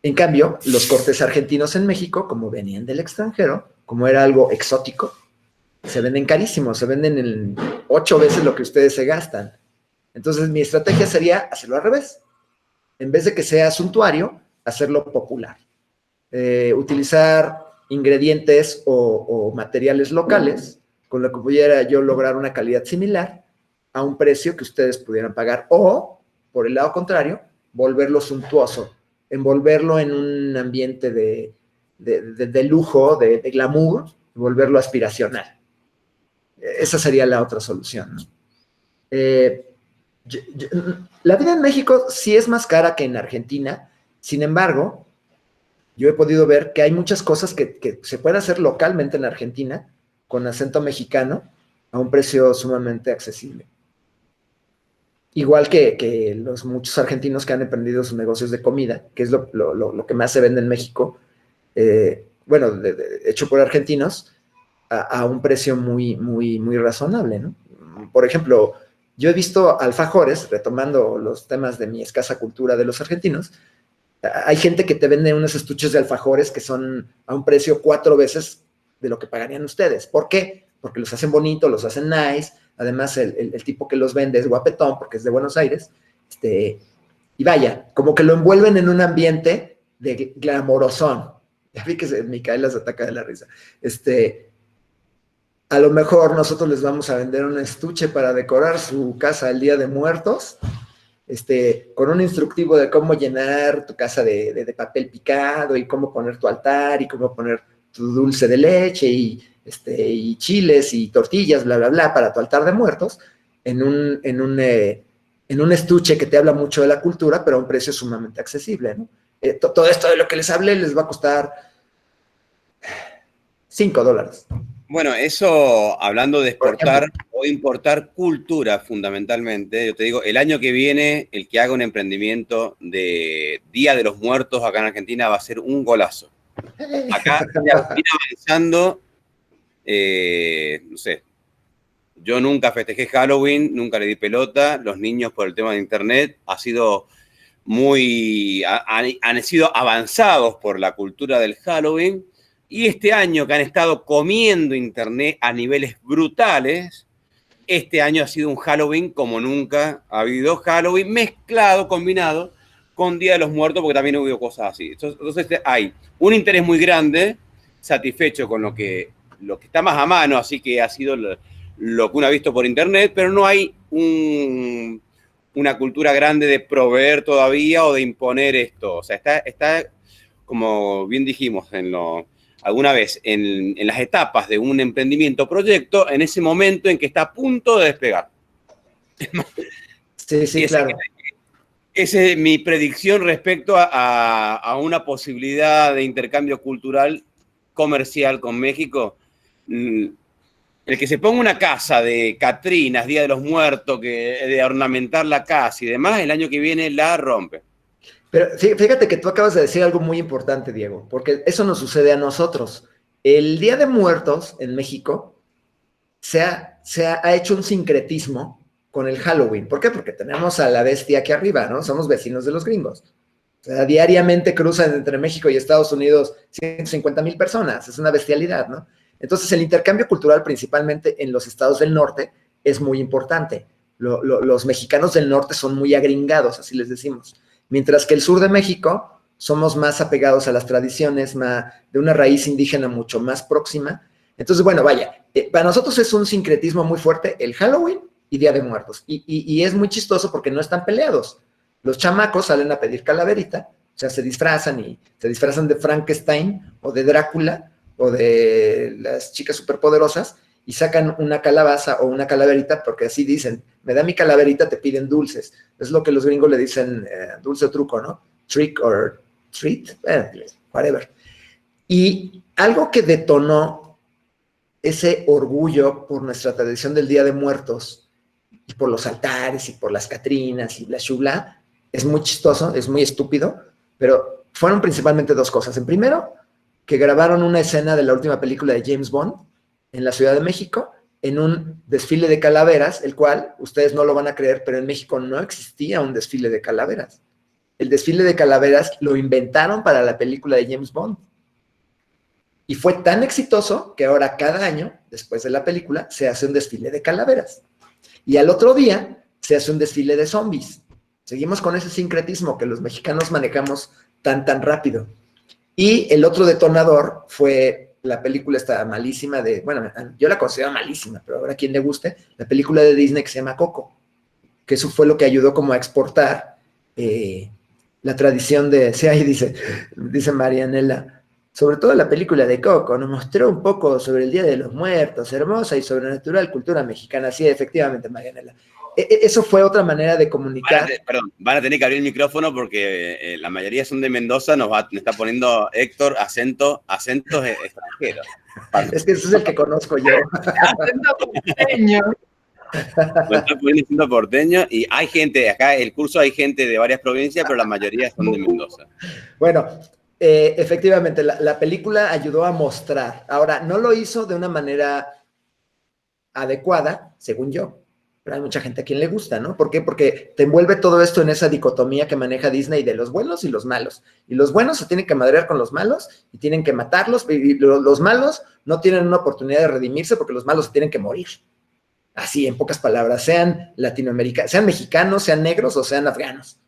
Speaker 2: En cambio, los cortes argentinos en México, como venían del extranjero, como era algo exótico, se venden carísimos, se venden en 8 veces lo que ustedes se gastan. Entonces, mi estrategia sería hacerlo al revés. En vez de que sea suntuario, hacerlo popular. Utilizar ingredientes o materiales locales, con lo que pudiera yo lograr una calidad similar a un precio que ustedes pudieran pagar. O, por el lado contrario, volverlo suntuoso, envolverlo en un ambiente de lujo, de glamour, volverlo aspiracional. Esa sería la otra solución, ¿no? La vida en México sí es más cara que en Argentina. Sin embargo, yo he podido ver que hay muchas cosas que se pueden hacer localmente en Argentina con acento mexicano a un precio sumamente accesible. Igual que los muchos argentinos que han emprendido sus negocios de comida, que es lo que más se vende en México, hecho por argentinos, a un precio muy, muy, muy razonable, ¿no? Por ejemplo, yo he visto alfajores, retomando los temas de mi escasa cultura de los argentinos, hay gente que te vende unos estuches de alfajores que son a un precio 4 veces de lo que pagarían ustedes. ¿Por qué? porque los hacen bonitos, los hacen nice, además el tipo que los vende es guapetón, porque es de Buenos Aires, y vaya, como que lo envuelven en un ambiente de glamorosón. Ya vi que Micaela se ataca de la risa. A lo mejor nosotros les vamos a vender un estuche para decorar su casa el Día de Muertos, con un instructivo de cómo llenar tu casa de papel picado y cómo poner tu altar y cómo poner tu dulce de leche y chiles y tortillas, bla, bla, bla, para tu altar de muertos, en un estuche que te habla mucho de la cultura, pero a un precio sumamente accesible, ¿no? Todo esto de lo que les hablé les va a costar $5.
Speaker 1: Bueno, eso hablando de
Speaker 2: Por
Speaker 1: exportar
Speaker 2: ejemplo.
Speaker 1: o importar cultura fundamentalmente, yo te digo, el año que viene, el que haga un emprendimiento de Día de los Muertos acá en Argentina va a ser un golazo. Acá viene avanzando, no sé, yo nunca festejé Halloween, nunca le di pelota, los niños por el tema de internet, han sido avanzados por la cultura del Halloween. Y este año que han estado comiendo internet a niveles brutales, este año ha sido un Halloween como nunca ha habido Halloween mezclado, combinado con Día de los Muertos, porque también hubo cosas así. Entonces hay un interés muy grande, satisfecho con lo que está más a mano, así que ha sido lo que uno ha visto por internet, pero no hay una cultura grande de proveer todavía o de imponer esto. O sea, está como bien dijimos alguna vez en las etapas de un emprendimiento o proyecto, en ese momento en que está a punto de despegar.
Speaker 2: Sí, claro.
Speaker 1: Esa es mi predicción respecto a una posibilidad de intercambio cultural comercial con México. El que se ponga una casa de Catrinas, Día de los Muertos, de ornamentar la casa y demás, el año que viene la rompe.
Speaker 2: Pero fíjate que tú acabas de decir algo muy importante, Diego, porque eso nos sucede a nosotros. El Día de Muertos en México se ha hecho un sincretismo con el Halloween. ¿Por qué? Porque tenemos a la bestia aquí arriba, ¿no? Somos vecinos de los gringos. O sea, diariamente cruzan entre México y Estados Unidos 150,000 personas. Es una bestialidad, ¿no? Entonces, el intercambio cultural, principalmente en los estados del norte, es muy importante. Los mexicanos del norte son muy agringados, así les decimos. Mientras que el sur de México somos más apegados a las tradiciones, de una raíz indígena mucho más próxima. Entonces, bueno, vaya, para nosotros es un sincretismo muy fuerte el Halloween y Día de Muertos. Y es muy chistoso porque no están peleados. Los chamacos salen a pedir calaverita, o sea, se disfrazan de Frankenstein o de Drácula o de las chicas superpoderosas y sacan una calabaza o una calaverita, porque así dicen, me da mi calaverita, te piden dulces. Es lo que los gringos le dicen dulce o truco, ¿no? Trick or treat, whatever. Y algo que detonó ese orgullo por nuestra tradición del Día de Muertos y por los altares y por las catrinas y bla, bla, es muy chistoso, es muy estúpido, pero fueron principalmente dos cosas. En primero, que grabaron una escena de la última película de James Bond en la Ciudad de México, en un desfile de calaveras, el cual, ustedes no lo van a creer, pero en México no existía un desfile de calaveras. El desfile de calaveras lo inventaron para la película de James Bond. Y fue tan exitoso que ahora cada año, después de la película, se hace un desfile de calaveras. Y al otro día se hace un desfile de zombies. Seguimos con ese sincretismo que los mexicanos manejamos tan rápido. Y el otro detonador fue la película esta malísima bueno, yo la considero malísima, pero ahora a quien le guste, la película de Disney que se llama Coco, que eso fue lo que ayudó como a exportar la tradición sí, ahí dice Marianela, sobre todo la película de Coco, nos mostró un poco sobre el Día de los Muertos, hermosa y sobrenatural cultura mexicana. Sí, efectivamente, Marianela. Eso fue otra manera de comunicar.
Speaker 1: Van a tener que abrir el micrófono porque la mayoría son de Mendoza, nos está poniendo Héctor acentos extranjeros.
Speaker 2: Es que ese es el que conozco yo.
Speaker 3: Acento porteño.
Speaker 1: Me está poniendo acento porteño y hay gente, acá el curso hay gente de varias provincias, pero la mayoría son de Mendoza.
Speaker 2: Bueno, efectivamente, la película ayudó a mostrar. Ahora, no lo hizo de una manera adecuada, según yo, pero hay mucha gente a quien le gusta, ¿no? ¿Por qué? Porque te envuelve todo esto en esa dicotomía que maneja Disney de los buenos y los malos. Y los buenos se tienen que madrear con los malos y tienen que matarlos, y los malos no tienen una oportunidad de redimirse porque los malos se tienen que morir. Así, en pocas palabras, sean latinoamericanos, sean mexicanos, sean negros o sean afganos.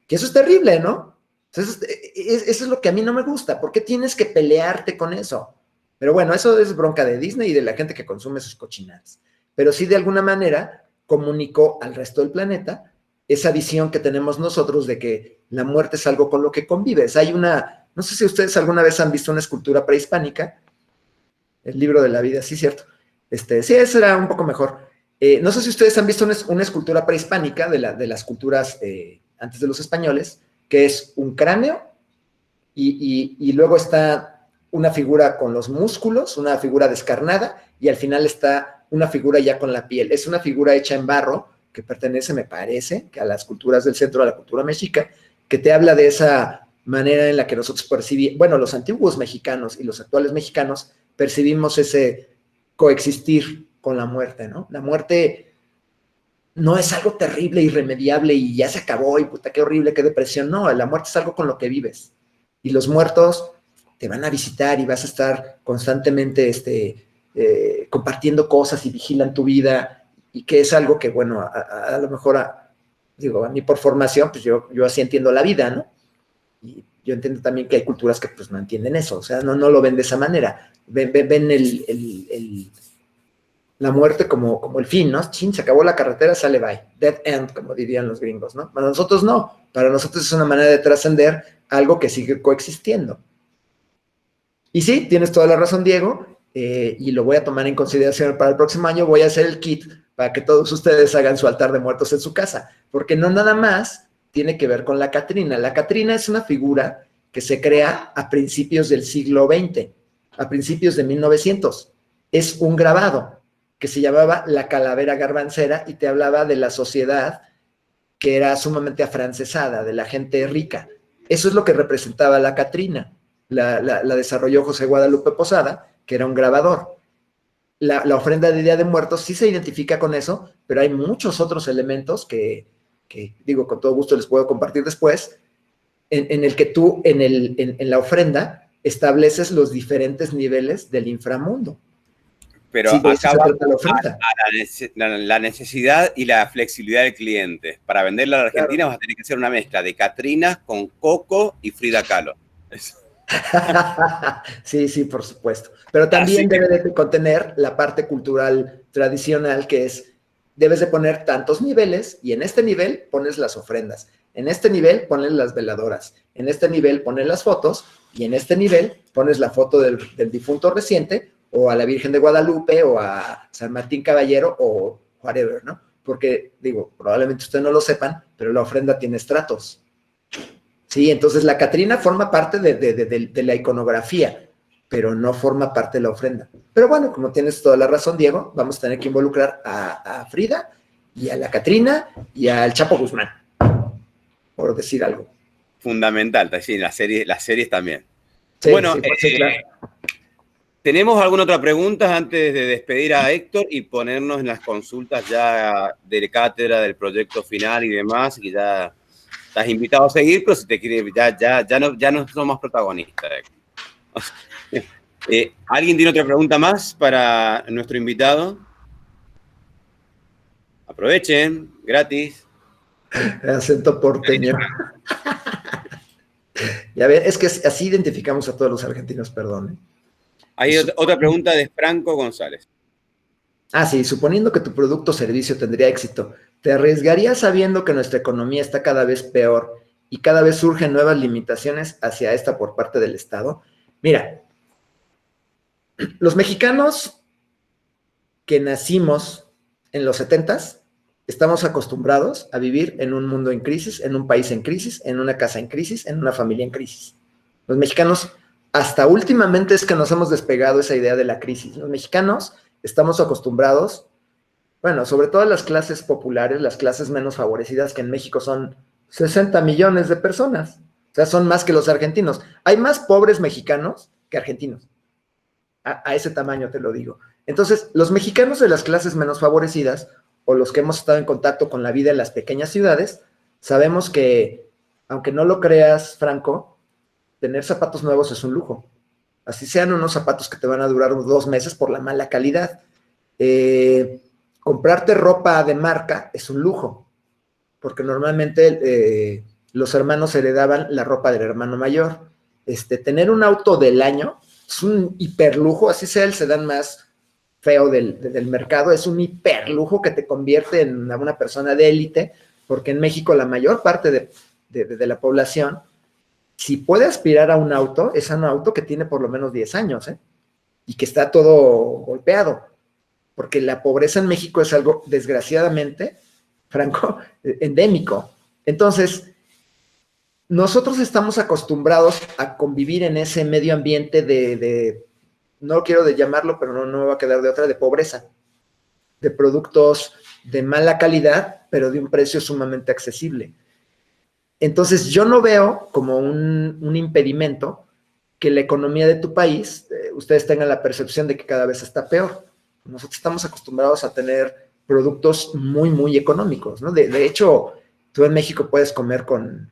Speaker 2: Que eso es terrible, ¿no? Entonces, eso es lo que a mí no me gusta. ¿Por qué tienes que pelearte con eso? Pero bueno, eso es bronca de Disney y de la gente que consume sus cochinadas. Pero sí, de alguna manera, comunicó al resto del planeta esa visión que tenemos nosotros de que la muerte es algo con lo que convives. Hay no sé si ustedes alguna vez han visto una escultura prehispánica, el libro de la vida, sí, cierto. Sí, eso era un poco mejor. No sé si ustedes han visto una escultura prehispánica de las culturas antes de los españoles, que es un cráneo y luego está una figura con los músculos, una figura descarnada, y al final está una figura ya con la piel. Es una figura hecha en barro que pertenece, me parece, que a las culturas del centro, a la cultura mexica, que te habla de esa manera en la que nosotros percibimos, bueno, los antiguos mexicanos y los actuales mexicanos percibimos ese coexistir con la muerte, ¿no? La muerte no es algo terrible, irremediable y ya se acabó y puta, qué horrible, qué depresión. No, la muerte es algo con lo que vives. Y los muertos te van a visitar y vas a estar constantemente compartiendo cosas y vigilan tu vida, y que es algo que, bueno, a lo mejor, digo, a mí por formación, pues yo así entiendo la vida, ¿no? Y yo entiendo también que hay culturas que pues no entienden eso, o sea, no lo ven de esa manera, ven la muerte como el fin, ¿no? Chin, se acabó la carretera, sale bye, dead end, como dirían los gringos, ¿no? Para nosotros no, para nosotros es una manera de trascender algo que sigue coexistiendo. Y sí, tienes toda la razón, Diego, y lo voy a tomar en consideración para el próximo año. Voy a hacer el kit para que todos ustedes hagan su altar de muertos en su casa, porque no nada más tiene que ver con la Catrina. La Catrina es una figura que se crea a principios del siglo XX, a principios de 1900. Es un grabado que se llamaba La Calavera Garbancera y te hablaba de la sociedad que era sumamente afrancesada, de la gente rica. Eso es lo que representaba la Catrina. La desarrolló José Guadalupe Posada, que era un grabador. La ofrenda de Día de Muertos sí se identifica con eso, pero hay muchos otros elementos que digo, con todo gusto les puedo compartir después, en el que tú, en la ofrenda, estableces los diferentes niveles del inframundo.
Speaker 1: Pero
Speaker 2: sí,
Speaker 1: acá va a la necesidad y la flexibilidad del cliente. Para venderla a la Argentina, claro, vas a tener que hacer una mezcla de Catrinas con Coco y Frida Kahlo. Eso.
Speaker 2: Sí, por supuesto. Pero también debe de contener la parte cultural tradicional, que es, debes de poner tantos niveles, y en este nivel pones las ofrendas, en este nivel pones las veladoras, en este nivel pones las fotos, y en este nivel pones la foto del difunto reciente, o a la Virgen de Guadalupe, o a San Martín Caballero, o whatever, ¿no? Porque, digo, probablemente ustedes no lo sepan, pero la ofrenda tiene estratos. Sí, entonces la Catrina forma parte de la iconografía, pero no forma parte de la ofrenda. Pero bueno, como tienes toda la razón, Diego, vamos a tener que involucrar a Frida y a la Catrina y al Chapo Guzmán, por decir algo.
Speaker 1: Fundamental, sí, las series también.
Speaker 2: Sí,
Speaker 1: bueno,
Speaker 2: sí, claro.
Speaker 1: ¿Tenemos alguna otra pregunta antes de despedir a Héctor y ponernos en las consultas ya de cátedra del proyecto final y demás? Que ya estás invitado a seguir, pero si te quieres, ya no somos protagonistas. ¿Alguien tiene otra pregunta más para nuestro invitado? Aprovechen, gratis.
Speaker 2: Acento porteño. Ya ven, es que así identificamos a todos los argentinos, perdón.
Speaker 1: Hay otra pregunta de Franco González.
Speaker 2: Sí, suponiendo que tu producto o servicio tendría éxito, ¿te arriesgarías sabiendo que nuestra economía está cada vez peor y cada vez surgen nuevas limitaciones hacia esta por parte del Estado? Mira, los mexicanos que nacimos en los 70s estamos acostumbrados a vivir en un mundo en crisis, en un país en crisis, en una casa en crisis, en una familia en crisis. Los mexicanos, hasta últimamente es que nos hemos despegado esa idea de la crisis. Los mexicanos estamos acostumbrados, bueno, sobre todo las clases populares, las clases menos favorecidas, que en México son 60 millones de personas. O sea, son más que los argentinos. Hay más pobres mexicanos que argentinos. A ese tamaño te lo digo. Entonces, los mexicanos de las clases menos favorecidas, o los que hemos estado en contacto con la vida en las pequeñas ciudades, sabemos que, aunque no lo creas, Franco, tener zapatos nuevos es un lujo. Así sean unos zapatos que te van a durar 2 meses por la mala calidad. Comprarte ropa de marca es un lujo, porque normalmente los hermanos heredaban la ropa del hermano mayor. Tener un auto del año es un hiperlujo, así sea el sedán más feo del mercado, es un hiperlujo que te convierte en una persona de élite, porque en México la mayor parte de la población, si puede aspirar a un auto, es un auto que tiene por lo menos 10 años, y que está todo golpeado, porque la pobreza en México es algo, desgraciadamente, Franco, endémico. Entonces, nosotros estamos acostumbrados a convivir en ese medio ambiente no quiero llamarlo, pero no me va a quedar de otra, de pobreza, de productos de mala calidad, pero de un precio sumamente accesible. Entonces, yo no veo como un impedimento que la economía de tu país, ustedes tengan la percepción de que cada vez está peor. Nosotros estamos acostumbrados a tener productos muy, muy económicos, ¿no? De hecho, tú en México puedes comer con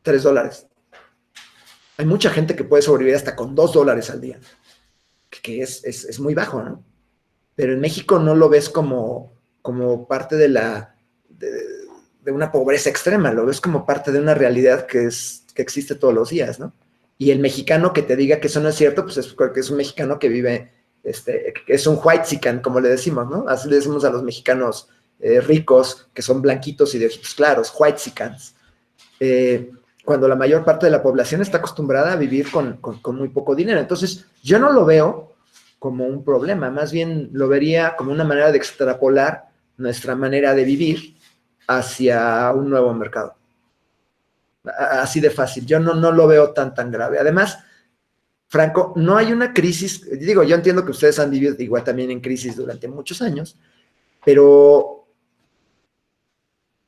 Speaker 2: $3. Hay mucha gente que puede sobrevivir hasta con $2 al día, que es muy bajo, ¿no? Pero en México no lo ves como parte de una pobreza extrema, lo ves como parte de una realidad que existe todos los días, ¿no? Y el mexicano que te diga que eso no es cierto, pues es porque es un mexicano que vive, es un whitexican, como le decimos, ¿no? Así le decimos a los mexicanos ricos, que son blanquitos y de ojitos claros, whitexicans. Cuando la mayor parte de la población está acostumbrada a vivir con muy poco dinero. Entonces, yo no lo veo como un problema, más bien lo vería como una manera de extrapolar nuestra manera de vivir hacia un nuevo mercado. Así de fácil, yo no lo veo tan grave. Además, Franco, no hay una crisis, digo, yo entiendo que ustedes han vivido igual también en crisis durante muchos años, pero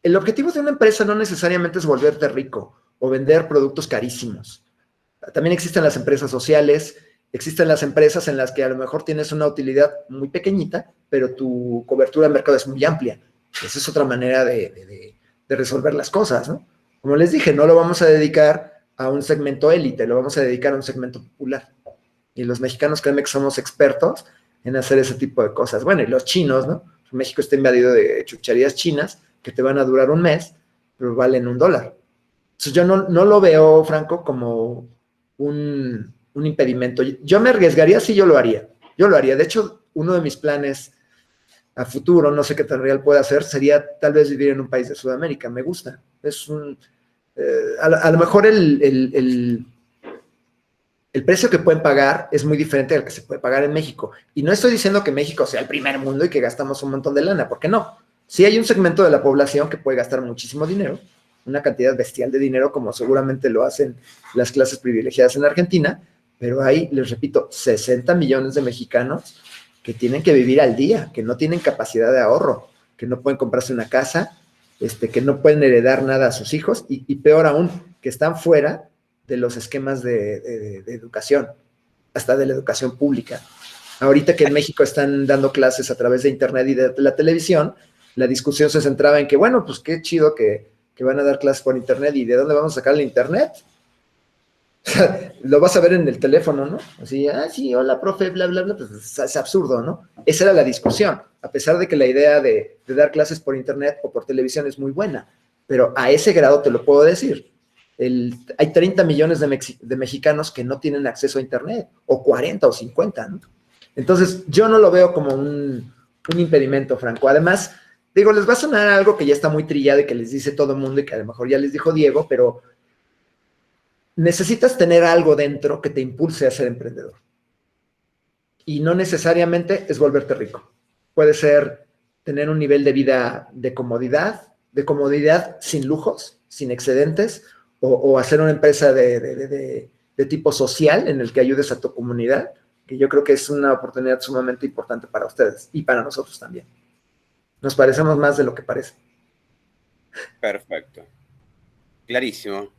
Speaker 2: el objetivo de una empresa no necesariamente es volverte rico o vender productos carísimos. También existen las empresas sociales, existen las empresas en las que a lo mejor tienes una utilidad muy pequeñita, pero tu cobertura de mercado es muy amplia. Esa es otra manera de resolver las cosas, ¿no? Como les dije, no lo vamos a dedicar a un segmento élite, lo vamos a dedicar a un segmento popular. Y los mexicanos, créanme que somos expertos en hacer ese tipo de cosas. Bueno, y los chinos, ¿no? México está invadido de chucherías chinas que te van a durar un mes, pero valen $1. Entonces yo no lo veo, Franco, como un impedimento. Yo me arriesgaría si yo lo haría. Yo lo haría. De hecho, uno de mis planes a futuro, no sé qué tan real puede hacer, sería tal vez vivir en un país de Sudamérica. Me gusta. Es a lo mejor el precio que pueden pagar es muy diferente al que se puede pagar en México. Y no estoy diciendo que México sea el primer mundo y que gastamos un montón de lana, ¿por qué no? Sí hay un segmento de la población que puede gastar muchísimo dinero, una cantidad bestial de dinero, como seguramente lo hacen las clases privilegiadas en Argentina, pero hay, les repito, 60 millones de mexicanos que tienen que vivir al día, que no tienen capacidad de ahorro, que no pueden comprarse una casa, que no pueden heredar nada a sus hijos, y peor aún, que están fuera de los esquemas de educación, hasta de la educación pública. Ahorita que en México están dando clases a través de internet y de la televisión, la discusión se centraba en que, bueno, pues qué chido que van a dar clases por internet, ¿y de dónde vamos a sacar el internet? Lo vas a ver en el teléfono, ¿no? Así, sí, hola, profe, bla, bla, bla, pues es absurdo, ¿no? Esa era la discusión, a pesar de que la idea de dar clases por internet o por televisión es muy buena, pero a ese grado te lo puedo decir. Hay 30 millones de mexicanos que no tienen acceso a internet, o 40 o 50, ¿no? Entonces, yo no lo veo como un impedimento, Franco. Además, digo, les va a sonar algo que ya está muy trillado y que les dice todo el mundo y que a lo mejor ya les dijo Diego, pero necesitas tener algo dentro que te impulse a ser emprendedor. Y no necesariamente es volverte rico. Puede ser tener un nivel de vida de comodidad sin lujos, sin excedentes, o hacer una empresa de tipo social en el que ayudes a tu comunidad, que yo creo que es una oportunidad sumamente importante para ustedes y para nosotros también. Nos parecemos más de lo que parece.
Speaker 1: Perfecto. Clarísimo.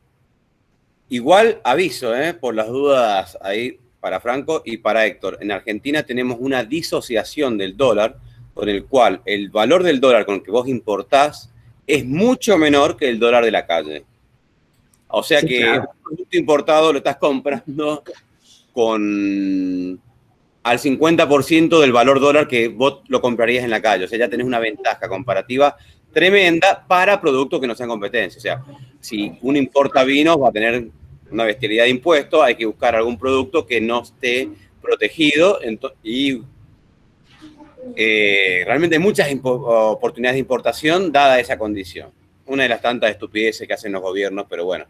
Speaker 1: Igual aviso, por las dudas ahí para Franco y para Héctor. En Argentina tenemos una disociación del dólar, con el cual el valor del dólar con el que vos importás es mucho menor que el dólar de la calle. O sea
Speaker 2: Sí,
Speaker 1: que
Speaker 2: claro.
Speaker 1: un producto importado lo estás comprando con al 50% del valor dólar que vos lo comprarías en la calle. O sea, ya tenés una ventaja comparativa tremenda para productos que no sean competencia. O sea, si uno importa vinos, va a tener una bestialidad de impuestos, hay que buscar algún producto que no esté protegido y realmente hay muchas oportunidades de importación dada esa condición. Una de las tantas estupideces que hacen los gobiernos, pero bueno,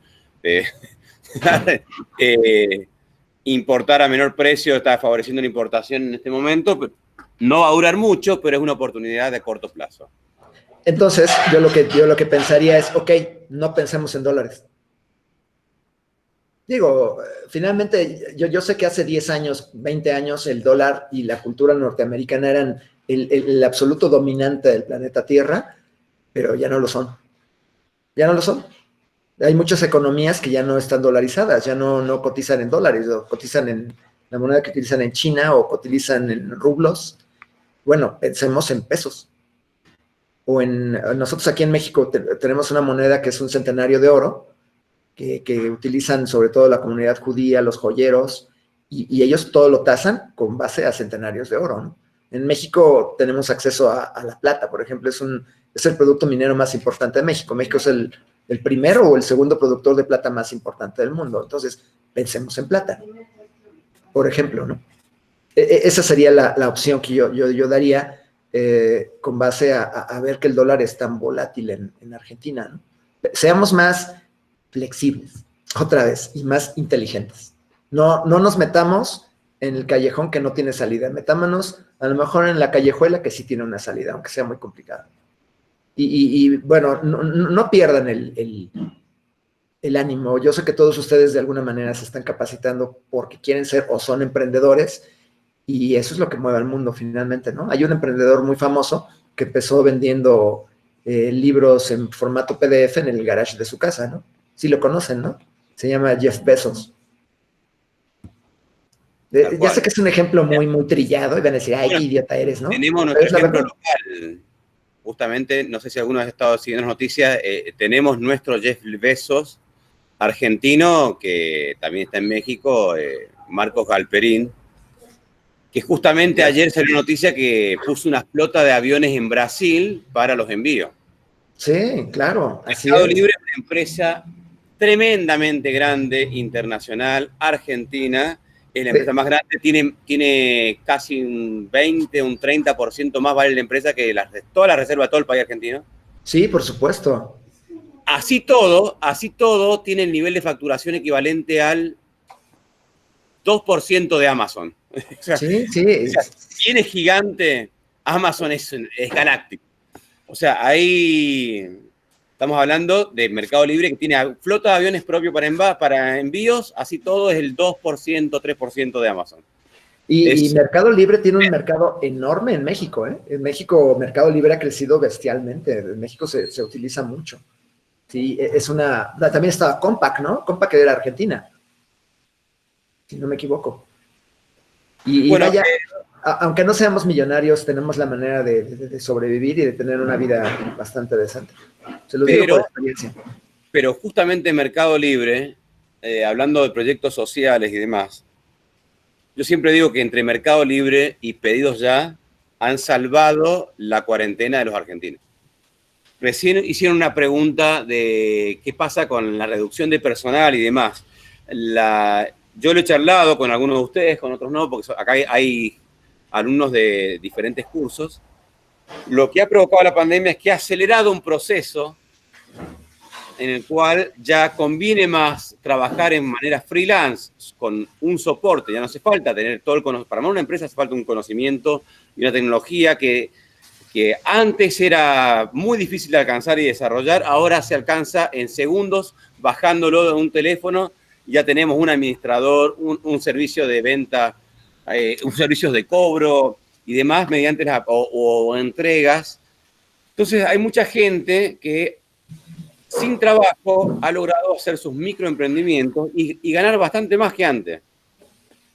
Speaker 1: importar a menor precio está favoreciendo la importación en este momento. No va a durar mucho, pero es una oportunidad de corto plazo.
Speaker 2: Entonces, yo lo que pensaría es, ok, no pensemos en dólares. Digo, finalmente, yo sé que hace 10 años, 20 años, el dólar y la cultura norteamericana eran el absoluto dominante del planeta Tierra, pero ya no lo son. Ya no lo son. Hay muchas economías que ya no están dolarizadas, ya no cotizan en dólares, o cotizan en la moneda que utilizan en China o cotizan en rublos. Bueno, pensemos en pesos. Nosotros aquí en México tenemos una moneda que es un centenario de oro, que utilizan sobre todo la comunidad judía, los joyeros, y ellos todo lo tasan con base a centenarios de oro, ¿no? En México tenemos acceso a la plata, por ejemplo, es el producto minero más importante de México. México es el primero o el segundo productor de plata más importante del mundo. Entonces, pensemos en plata, por ejemplo, ¿no? Esa sería la opción que yo daría con base a ver que el dólar es tan volátil en Argentina, ¿no? Seamos más flexibles, otra vez, y más inteligentes. No nos metamos en el callejón que no tiene salida, metámonos a lo mejor en la callejuela que sí tiene una salida, aunque sea muy complicada. Y bueno, no pierdan el ánimo. Yo sé que todos ustedes de alguna manera se están capacitando porque quieren ser o son emprendedores, y eso es lo que mueve al mundo finalmente, ¿no? Hay un emprendedor muy famoso que empezó vendiendo libros en formato PDF en el garage de su casa, ¿no? Sí lo conocen, ¿no? Se llama Jeff Bezos. Ya sé que es un ejemplo muy trillado y van a decir, ay,
Speaker 1: bueno,
Speaker 2: qué idiota eres, ¿no?
Speaker 1: Tenemos nuestro ejemplo local. Justamente, no sé si alguno ha estado siguiendo las noticias, tenemos nuestro Jeff Bezos argentino, que también está en México, Marcos Galperín, que justamente ayer salió noticia que puso una flota de aviones en Brasil para los envíos.
Speaker 2: Sí, claro, así
Speaker 1: Mercado
Speaker 2: es.
Speaker 1: Libre es una empresa tremendamente grande, internacional, argentina, es la empresa más grande, tiene casi un 20, un 30% más vale la empresa que toda la reserva de todo el país argentino.
Speaker 2: Sí, por supuesto.
Speaker 1: Así todo tiene el nivel de facturación equivalente al 2% de Amazon.
Speaker 2: Sí.
Speaker 1: ¿Quién es gigante? Amazon es galáctico. O sea, ahí estamos hablando de Mercado Libre, que tiene flota de aviones propio para envíos, así todo es el 2%, 3% de Amazon.
Speaker 2: Y Mercado Libre tiene un mercado enorme en México, ¿eh? En México Mercado Libre ha crecido bestialmente, en México se utiliza mucho. Sí, también estaba Compaq, ¿no? Compaq era Argentina, si no me equivoco. Y bueno, vaya, aunque no seamos millonarios, tenemos la manera de sobrevivir y de tener una vida bastante decente. Se lo digo por experiencia.
Speaker 1: Pero justamente Mercado Libre, hablando de proyectos sociales y demás, yo siempre digo que entre Mercado Libre y Pedidos Ya han salvado la cuarentena de los argentinos. Recién hicieron una pregunta de qué pasa con la reducción de personal y demás. Yo lo he charlado con algunos de ustedes, con otros no, porque acá hay alumnos de diferentes cursos. Lo que ha provocado la pandemia es que ha acelerado un proceso en el cual ya conviene más trabajar en manera freelance con un soporte. Ya no hace falta tener todo el conocimiento. Para una empresa hace falta un conocimiento y una tecnología que antes era muy difícil de alcanzar y desarrollar, ahora se alcanza en segundos bajándolo de un teléfono. Ya tenemos un administrador, un servicio de venta, un servicio de cobro y demás mediante o entregas. Entonces hay mucha gente que sin trabajo ha logrado hacer sus microemprendimientos y ganar bastante más que antes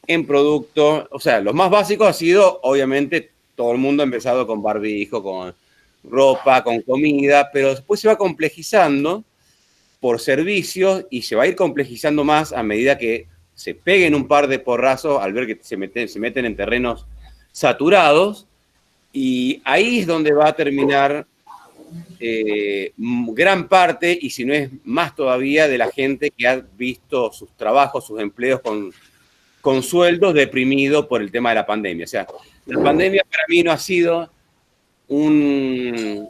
Speaker 1: en productos. O sea, los más básicos ha sido, obviamente, todo el mundo ha empezado con barbijo, con ropa, con comida, pero después se va complejizando por servicios y se va a ir complejizando más a medida que se peguen un par de porrazos al ver que se meten en terrenos saturados, y ahí es donde va a terminar gran parte, y si no es más todavía, de la gente que ha visto sus trabajos, sus empleos con sueldos deprimidos por el tema de la pandemia. O sea, la pandemia para mí no ha sido un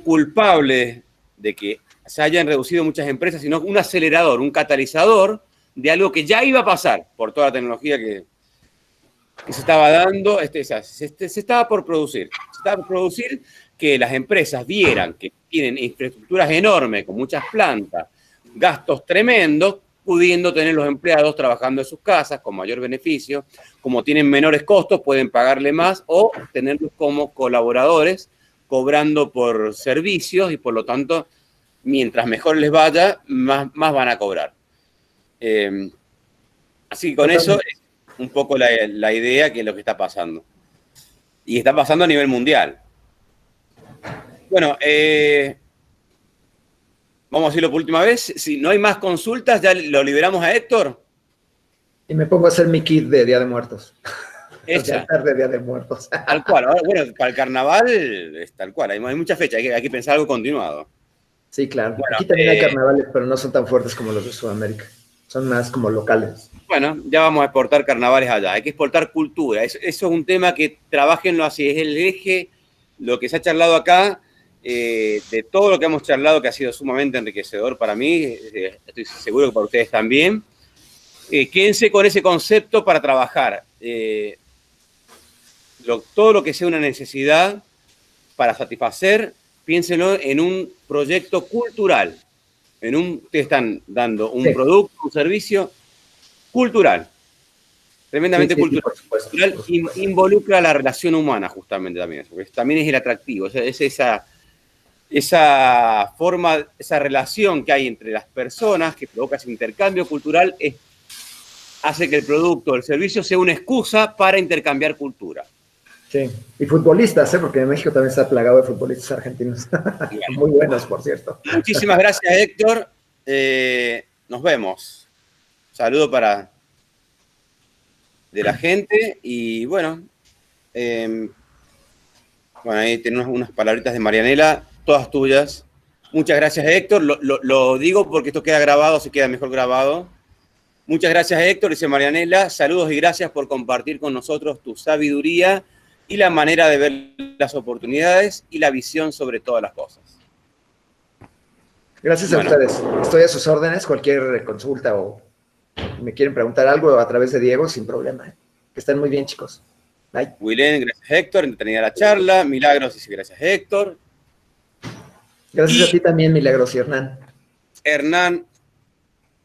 Speaker 1: culpable de que se hayan reducido muchas empresas, sino un acelerador, un catalizador de algo que ya iba a pasar por toda la tecnología que se estaba dando, se estaba por producir. Se estaba por producir que las empresas vieran que tienen infraestructuras enormes, con muchas plantas, gastos tremendos, pudiendo tener los empleados trabajando en sus casas con mayor beneficio. Como tienen menores costos, pueden pagarle más o tenerlos como colaboradores, cobrando por servicios, y por lo tanto, mientras mejor les vaya, más van a cobrar. Así que con eso es un poco la idea que es lo que está pasando. Y está pasando a nivel mundial. Bueno, vamos a decirlo por última vez. Si no hay más consultas, ya lo liberamos a Héctor.
Speaker 2: Y me pongo a hacer mi kit de Día de Muertos.
Speaker 1: Hecha.
Speaker 2: De Día de Muertos.
Speaker 1: Tal cual. Ahora, bueno, para el carnaval es tal cual. Hay mucha fecha, hay que pensar algo continuado.
Speaker 2: Sí, claro.
Speaker 1: Bueno,
Speaker 2: aquí también hay carnavales, pero no son tan fuertes como los de Sudamérica. Son más como locales.
Speaker 1: Bueno, ya vamos a exportar carnavales allá. Hay que exportar cultura. Eso es un tema que trabajenlo así. Es el eje, lo que se ha charlado acá, de todo lo que hemos charlado, que ha sido sumamente enriquecedor para mí. Estoy seguro que para ustedes también. Quédense con ese concepto para trabajar. Todo lo que sea una necesidad para satisfacer, piénsenlo en un proyecto cultural. Ustedes están dando un producto, un servicio cultural, tremendamente cultural.
Speaker 2: Por supuesto.
Speaker 1: Involucra la relación humana, justamente, también. Porque también es el atractivo, es esa forma, esa relación que hay entre las personas que provoca ese intercambio cultural, hace que el producto o el servicio sea una excusa para intercambiar cultura.
Speaker 2: Sí, y futbolistas, porque en México también está plagado de futbolistas argentinos. Muy buenos, por cierto.
Speaker 1: Muchísimas gracias, Héctor. Nos vemos. Saludo de la gente. Y bueno, ahí tenemos unas palabritas de Marianela, todas tuyas. Muchas gracias, Héctor. Lo digo porque esto queda grabado, se queda mejor grabado. Muchas gracias, Héctor, dice Marianela. Saludos y gracias por compartir con nosotros tu sabiduría y la manera de ver las oportunidades y la visión sobre todas las cosas.
Speaker 2: Gracias a ustedes. Estoy a sus órdenes. Cualquier consulta o me quieren preguntar algo a través de Diego, sin problema. Que estén muy bien, chicos. Bye.
Speaker 1: Wilén, gracias, Héctor. Entretenida la charla. Milagros, dice gracias, Héctor.
Speaker 2: Gracias a ti también, Milagros y Hernán.
Speaker 1: Hernán,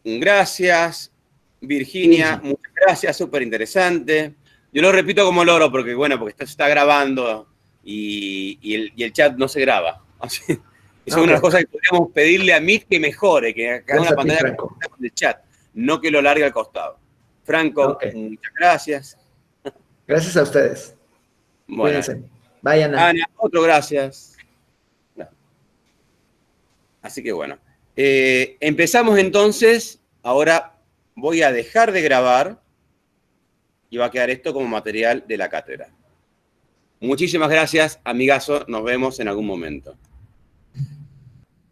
Speaker 1: gracias. Virginia, muchas gracias. Súper interesante. Yo lo repito como loro porque, porque esto se está grabando y el chat no se graba. Así, es una de las cosas que podríamos pedirle a Meet que mejore, que haga una pantalla con el chat, no que lo largue al costado. Franco, muchas gracias.
Speaker 2: Gracias a ustedes.
Speaker 1: Bueno,
Speaker 2: cuídense. Bye, Ana.
Speaker 1: Ana, otro gracias. Así que bueno. Empezamos entonces. Ahora voy a dejar de grabar y va a quedar esto como material de la cátedra. Muchísimas gracias, amigazo. Nos vemos en algún momento.